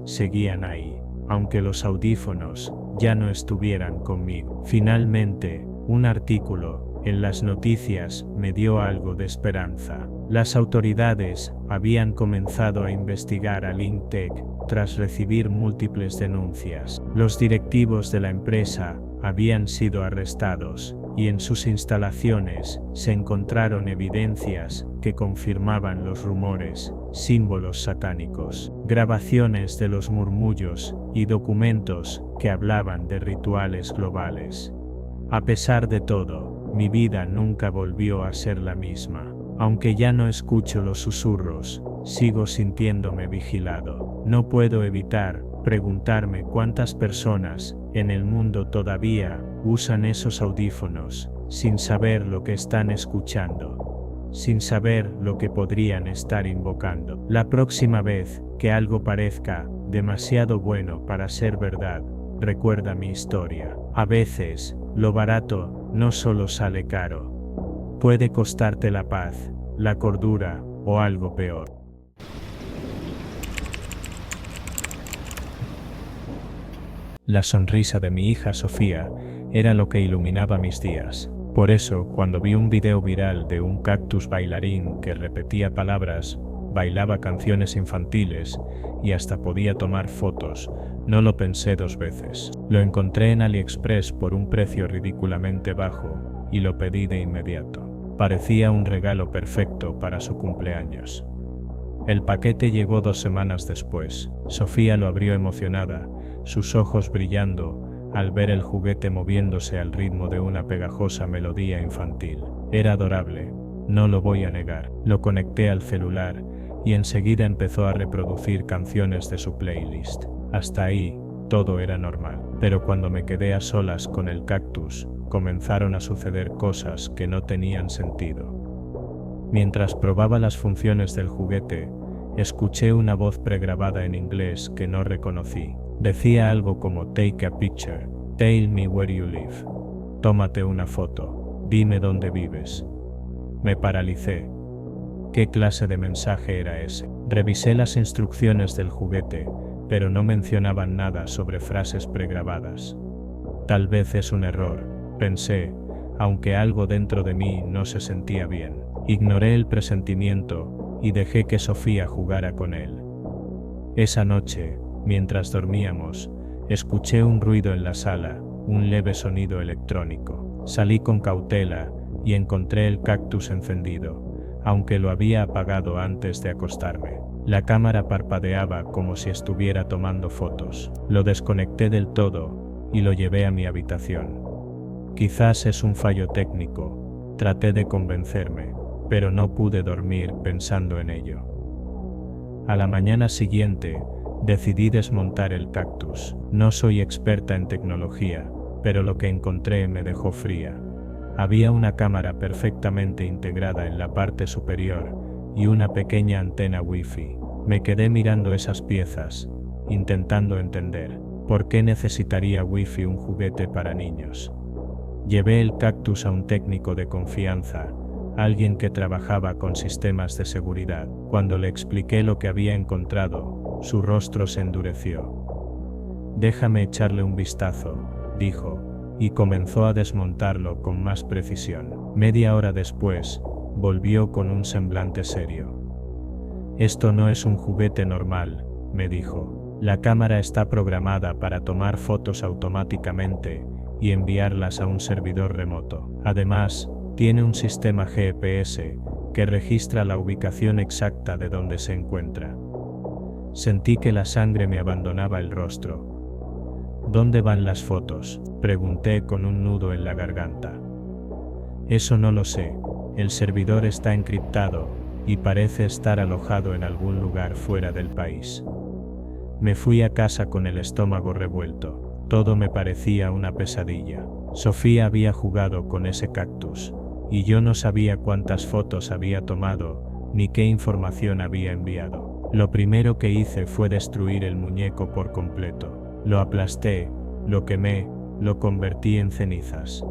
seguían ahí, aunque los audífonos ya no estuvieran conmigo. Finalmente, un artículo en las noticias me dio algo de esperanza. Las autoridades habían comenzado a investigar a Lintech tras recibir múltiples denuncias. Los directivos de la empresa habían sido arrestados, y en sus instalaciones se encontraron evidencias que confirmaban los rumores, símbolos satánicos, grabaciones de los murmullos y documentos que hablaban de rituales globales. A pesar de todo, mi vida nunca volvió a ser la misma. Aunque ya no escucho los susurros, sigo sintiéndome vigilado. No puedo evitar preguntarme cuántas personas en el mundo todavía usan esos audífonos, sin saber lo que están escuchando, sin saber lo que podrían estar invocando. La próxima vez que algo parezca demasiado bueno para ser verdad, recuerda mi historia. A veces, lo barato no solo sale caro. Puede costarte la paz, la cordura o algo peor. La sonrisa de mi hija Sofía era lo que iluminaba mis días. Por eso, cuando vi un video viral de un cactus bailarín que repetía palabras, bailaba canciones infantiles y hasta podía tomar fotos, no lo pensé dos veces. Lo encontré en AliExpress por un precio ridículamente bajo y lo pedí de inmediato. Parecía un regalo perfecto para su cumpleaños. El paquete llegó 2 semanas después. Sofía lo abrió emocionada, sus ojos brillando al ver el juguete moviéndose al ritmo de una pegajosa melodía infantil. Era adorable, no lo voy a negar. Lo conecté al celular y enseguida empezó a reproducir canciones de su playlist. Hasta ahí, todo era normal. Pero cuando me quedé a solas con el cactus, comenzaron a suceder cosas que no tenían sentido. Mientras probaba las funciones del juguete, escuché una voz pregrabada en inglés que no reconocí. Decía algo como "Take a picture, tell me where you live". Tómate una foto, dime dónde vives. Me paralicé. ¿Qué clase de mensaje era ese? Revisé las instrucciones del juguete, pero no mencionaban nada sobre frases pregrabadas. Tal vez es un error, pensé, aunque algo dentro de mí no se sentía bien. Ignoré el presentimiento y dejé que Sofía jugara con él. Esa noche, mientras dormíamos, escuché un ruido en la sala, un leve sonido electrónico. Salí con cautela y encontré el cactus encendido, aunque lo había apagado antes de acostarme. La cámara parpadeaba como si estuviera tomando fotos. Lo desconecté del todo y lo llevé a mi habitación. Quizás es un fallo técnico, traté de convencerme, pero no pude dormir pensando en ello. A la mañana siguiente, decidí desmontar el cactus. No soy experta en tecnología, pero lo que encontré me dejó fría. Había una cámara perfectamente integrada en la parte superior y una pequeña antena Wi-Fi. Me quedé mirando esas piezas, intentando entender por qué necesitaría Wi-Fi un juguete para niños. Llevé el cactus a un técnico de confianza, alguien que trabajaba con sistemas de seguridad. Cuando le expliqué lo que había encontrado, su rostro se endureció. Déjame echarle un vistazo, dijo, y comenzó a desmontarlo con más precisión. Media hora después, volvió con un semblante serio. Esto no es un juguete normal, me dijo. La cámara está programada para tomar fotos automáticamente y enviarlas a un servidor remoto. Además, tiene un sistema GPS que registra la ubicación exacta de donde se encuentra. Sentí que la sangre me abandonaba el rostro. ¿Dónde van las fotos?, pregunté con un nudo en la garganta. Eso no lo sé. El servidor está encriptado y parece estar alojado en algún lugar fuera del país. Me fui a casa con el estómago revuelto. Todo me parecía una pesadilla. Sofía había jugado con ese cactus, y yo no sabía cuántas fotos había tomado, ni qué información había enviado. Lo primero que hice fue destruir el muñeco por completo. Lo aplasté, lo quemé, lo convertí en cenizas.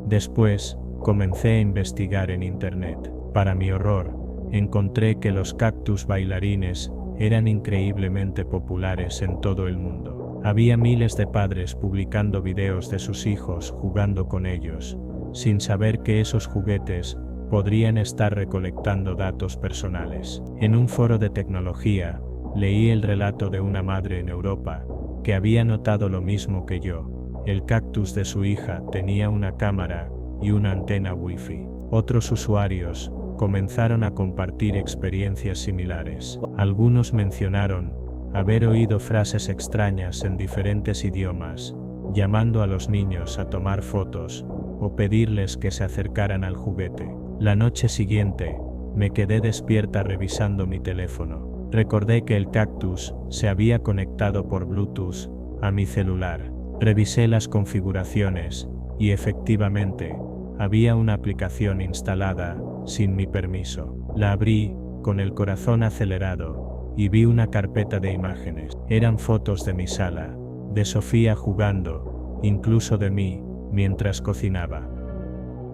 Después, comencé a investigar en internet. Para mi horror, encontré que los cactus bailarines eran increíblemente populares en todo el mundo. Había miles de padres publicando videos de sus hijos jugando con ellos, sin saber que esos juguetes podrían estar recolectando datos personales. En un foro de tecnología, leí el relato de una madre en Europa que había notado lo mismo que yo. El cactus de su hija tenía una cámara y una antena Wi-Fi. Otros usuarios comenzaron a compartir experiencias similares. Algunos mencionaron haber oído frases extrañas en diferentes idiomas, llamando a los niños a tomar fotos o pedirles que se acercaran al juguete. La noche siguiente, me quedé despierta revisando mi teléfono. Recordé que el cactus se había conectado por Bluetooth a mi celular. Revisé las configuraciones y efectivamente, había una aplicación instalada sin mi permiso. La abrí con el corazón acelerado y vi una carpeta de imágenes. Eran fotos de mi sala, de Sofía jugando, incluso de mí mientras cocinaba.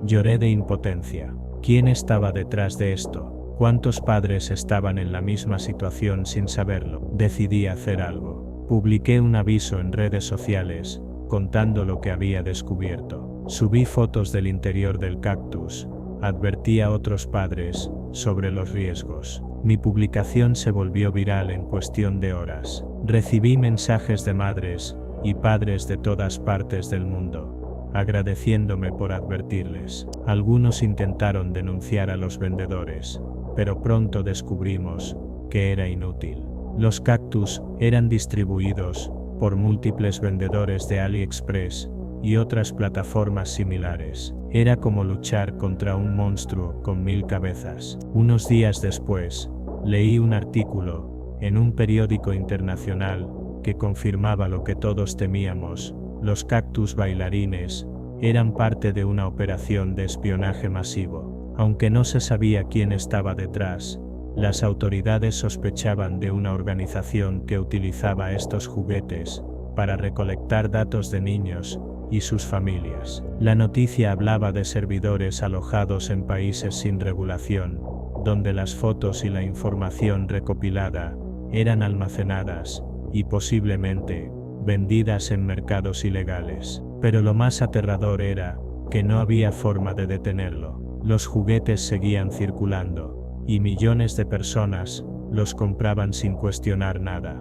Lloré de impotencia. ¿Quién estaba detrás de esto? ¿Cuántos padres estaban en la misma situación sin saberlo? Decidí hacer algo. Publiqué un aviso en redes sociales, contando lo que había descubierto. Subí fotos del interior del cactus, advertí a otros padres sobre los riesgos. Mi publicación se volvió viral en cuestión de horas. Recibí mensajes de madres y padres de todas partes del mundo, agradeciéndome por advertirles. Algunos intentaron denunciar a los vendedores, pero pronto descubrimos que era inútil. Los cactus eran distribuidos por múltiples vendedores de AliExpress y otras plataformas similares. Era como luchar contra un monstruo con 1000 cabezas. Unos días después, leí un artículo en un periódico internacional que confirmaba lo que todos temíamos: los cactus bailarines eran parte de una operación de espionaje masivo. Aunque no se sabía quién estaba detrás, las autoridades sospechaban de una organización que utilizaba estos juguetes para recolectar datos de niños y sus familias. La noticia hablaba de servidores alojados en países sin regulación, donde las fotos y la información recopilada eran almacenadas y posiblemente vendidas en mercados ilegales. Pero lo más aterrador era que no había forma de detenerlo. Los juguetes seguían circulando, y millones de personas los compraban sin cuestionar nada.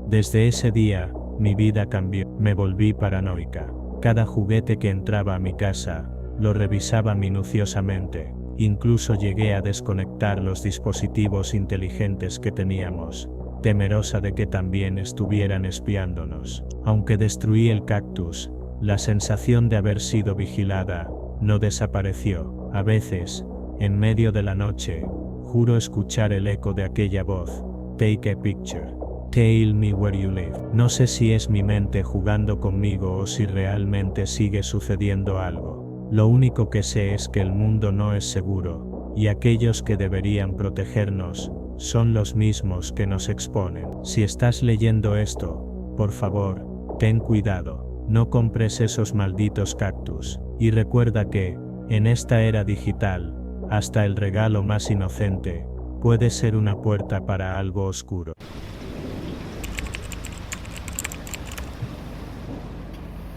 Desde ese día, mi vida cambió. Me volví paranoica. Cada juguete que entraba a mi casa, lo revisaba minuciosamente. Incluso llegué a desconectar los dispositivos inteligentes que teníamos, temerosa de que también estuvieran espiándonos. Aunque destruí el cactus, la sensación de haber sido vigilada no desapareció. A veces, en medio de la noche, juro escuchar el eco de aquella voz: "Take a picture. Tell me where you live". No sé si es mi mente jugando conmigo o si realmente sigue sucediendo algo. Lo único que sé es que el mundo no es seguro, y aquellos que deberían protegernos son los mismos que nos exponen. Si estás leyendo esto, por favor, ten cuidado. No compres esos malditos cactus, y recuerda que, en esta era digital, hasta el regalo más inocente puede ser una puerta para algo oscuro.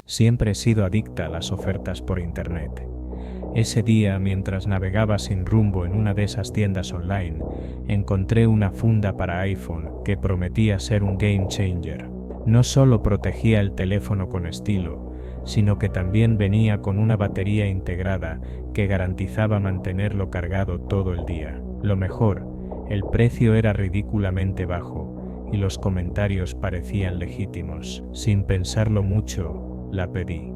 Siempre he sido adicta a las ofertas por internet. Ese día, mientras navegaba sin rumbo en una de esas tiendas online, encontré una funda para iPhone que prometía ser un game changer. No solo protegía el teléfono con estilo, sino que también venía con una batería integrada que garantizaba mantenerlo cargado todo el día. Lo mejor, el precio era ridículamente bajo, y los comentarios parecían legítimos. Sin pensarlo mucho, la pedí.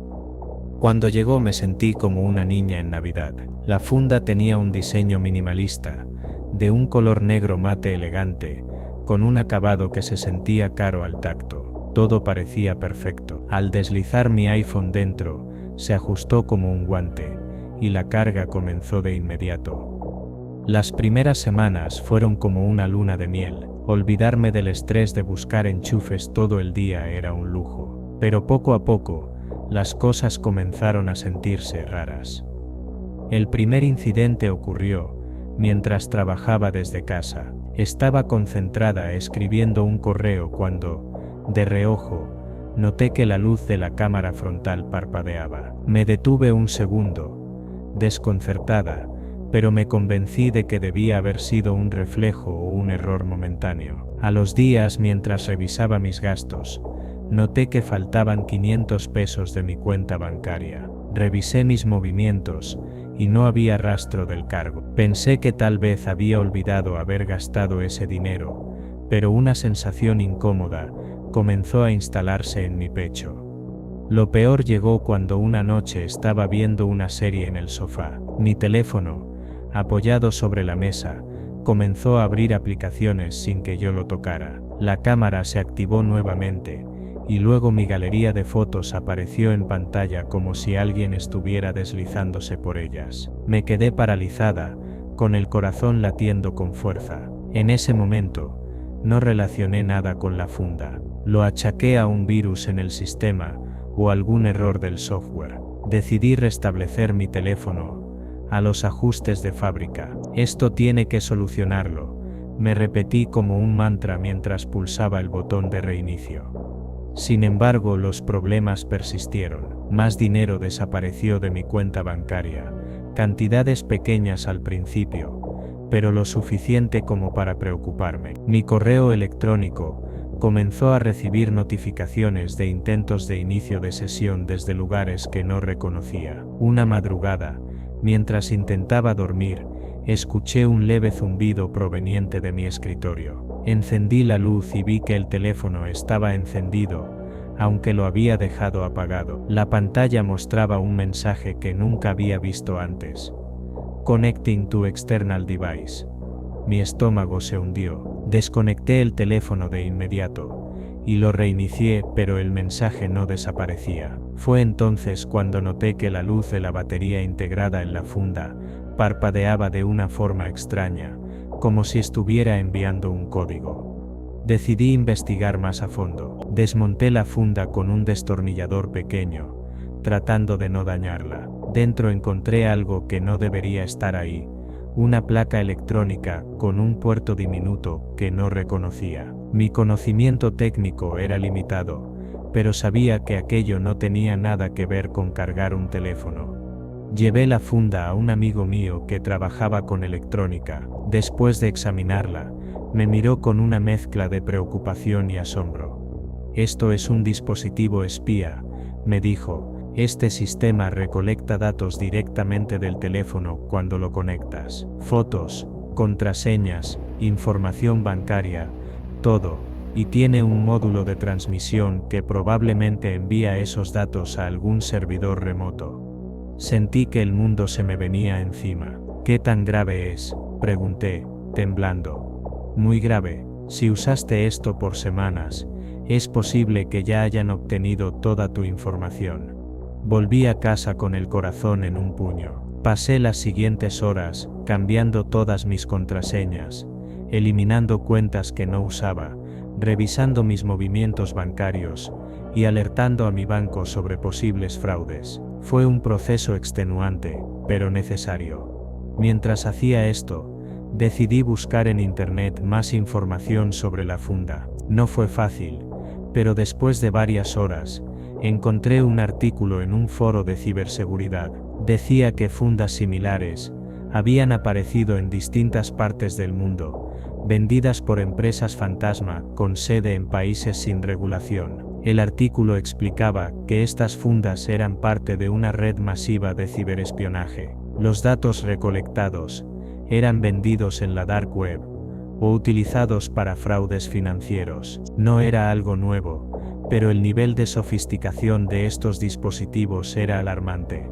Cuando llegó me sentí como una niña en Navidad. La funda tenía un diseño minimalista, de un color negro mate elegante, con un acabado que se sentía caro al tacto. Todo parecía perfecto. Al deslizar mi iPhone dentro, se ajustó como un guante, y la carga comenzó de inmediato. Las primeras semanas fueron como una luna de miel. Olvidarme del estrés de buscar enchufes todo el día era un lujo. Pero poco a poco, las cosas comenzaron a sentirse raras. El primer incidente ocurrió mientras trabajaba desde casa. Estaba concentrada escribiendo un correo cuando, de reojo, noté que la luz de la cámara frontal parpadeaba. Me detuve un segundo, desconcertada, pero me convencí de que debía haber sido un reflejo o un error momentáneo. A los días, mientras revisaba mis gastos, noté que faltaban 500 pesos de mi cuenta bancaria. Revisé mis movimientos y no había rastro del cargo. Pensé que tal vez había olvidado haber gastado ese dinero, pero una sensación incómoda comenzó a instalarse en mi pecho. Lo peor llegó cuando una noche estaba viendo una serie en el sofá. Mi teléfono, apoyado sobre la mesa, comenzó a abrir aplicaciones sin que yo lo tocara. La cámara se activó nuevamente, y luego mi galería de fotos apareció en pantalla como si alguien estuviera deslizándose por ellas. Me quedé paralizada, con el corazón latiendo con fuerza. En ese momento, no relacioné nada con la funda. Lo achaqué a un virus en el sistema o algún error del software. Decidí restablecer mi teléfono a los ajustes de fábrica. Esto tiene que solucionarlo, me repetí como un mantra mientras pulsaba el botón de reinicio. Sin embargo, los problemas persistieron. Más dinero desapareció de mi cuenta bancaria, cantidades pequeñas al principio, pero lo suficiente como para preocuparme. Mi correo electrónico comenzó a recibir notificaciones de intentos de inicio de sesión desde lugares que no reconocía. Una madrugada, mientras intentaba dormir, escuché un leve zumbido proveniente de mi escritorio. Encendí la luz y vi que el teléfono estaba encendido, aunque lo había dejado apagado. La pantalla mostraba un mensaje que nunca había visto antes. Connecting to external device. Mi estómago se hundió. Desconecté el teléfono de inmediato y lo reinicié, pero el mensaje no desaparecía. Fue entonces cuando noté que la luz de la batería integrada en la funda parpadeaba de una forma extraña, como si estuviera enviando un código. Decidí investigar más a fondo. Desmonté la funda con un destornillador pequeño, tratando de no dañarla. Dentro encontré algo que no debería estar ahí, una placa electrónica con un puerto diminuto que no reconocía. Mi conocimiento técnico era limitado, pero sabía que aquello no tenía nada que ver con cargar un teléfono. Llevé la funda a un amigo mío que trabajaba con electrónica. Después de examinarla, me miró con una mezcla de preocupación y asombro. «Esto es un dispositivo espía», me dijo. «Este sistema recolecta datos directamente del teléfono cuando lo conectas. Fotos, contraseñas, información bancaria, todo. Y tiene un módulo de transmisión que probablemente envía esos datos a algún servidor remoto». Sentí que el mundo se me venía encima. «¿Qué tan grave es?», pregunté, temblando. «Muy grave. Si usaste esto por semanas, es posible que ya hayan obtenido toda tu información». Volví a casa con el corazón en un puño. Pasé las siguientes horas cambiando todas mis contraseñas, eliminando cuentas que no usaba, revisando mis movimientos bancarios y alertando a mi banco sobre posibles fraudes. Fue un proceso extenuante, pero necesario. Mientras hacía esto, decidí buscar en internet más información sobre la funda. No fue fácil, pero después de varias horas, encontré un artículo en un foro de ciberseguridad. Decía que fundas similares habían aparecido en distintas partes del mundo, vendidas por empresas fantasma con sede en países sin regulación. El artículo explicaba que estas fundas eran parte de una red masiva de ciberespionaje. Los datos recolectados eran vendidos en la dark web o utilizados para fraudes financieros. No era algo nuevo, pero el nivel de sofisticación de estos dispositivos era alarmante.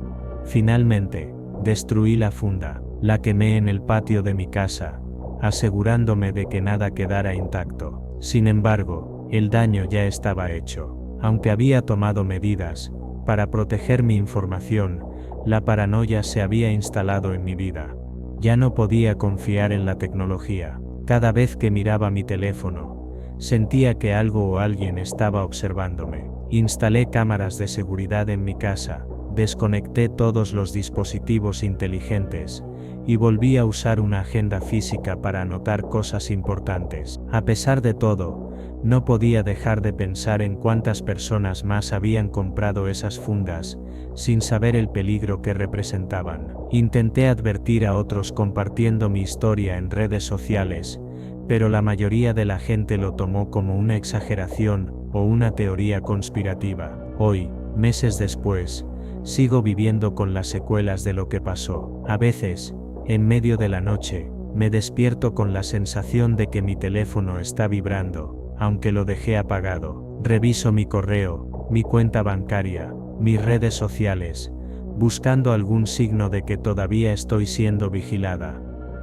Finalmente, destruí la funda, la quemé en el patio de mi casa, asegurándome de que nada quedara intacto. Sin embargo, el daño ya estaba hecho. Aunque había tomado medidas para proteger mi información, la paranoia se había instalado en mi vida. Ya no podía confiar en la tecnología. Cada vez que miraba mi teléfono, sentía que algo o alguien estaba observándome. Instalé cámaras de seguridad en mi casa, desconecté todos los dispositivos inteligentes y volví a usar una agenda física para anotar cosas importantes. A pesar de todo, no podía dejar de pensar en cuántas personas más habían comprado esas fundas, sin saber el peligro que representaban. Intenté advertir a otros compartiendo mi historia en redes sociales, pero la mayoría de la gente lo tomó como una exageración o una teoría conspirativa. Hoy, meses después, sigo viviendo con las secuelas de lo que pasó. A veces, en medio de la noche, me despierto con la sensación de que mi teléfono está vibrando, aunque lo dejé apagado. Reviso mi correo, mi cuenta bancaria, mis redes sociales, buscando algún signo de que todavía estoy siendo vigilada.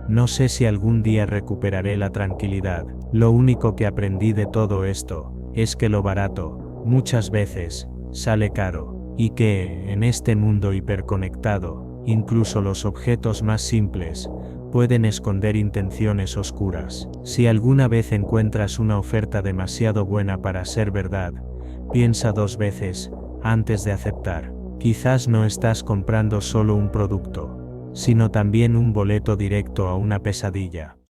No sé si algún día recuperaré la tranquilidad. Lo único que aprendí de todo esto es que lo barato, muchas veces, sale caro, y que, en este mundo hiperconectado, incluso los objetos más simples pueden esconder intenciones oscuras. Si alguna vez encuentras una oferta demasiado buena para ser verdad, piensa 2 veces antes de aceptar. Quizás no estás comprando solo un producto, sino también un boleto directo a una pesadilla.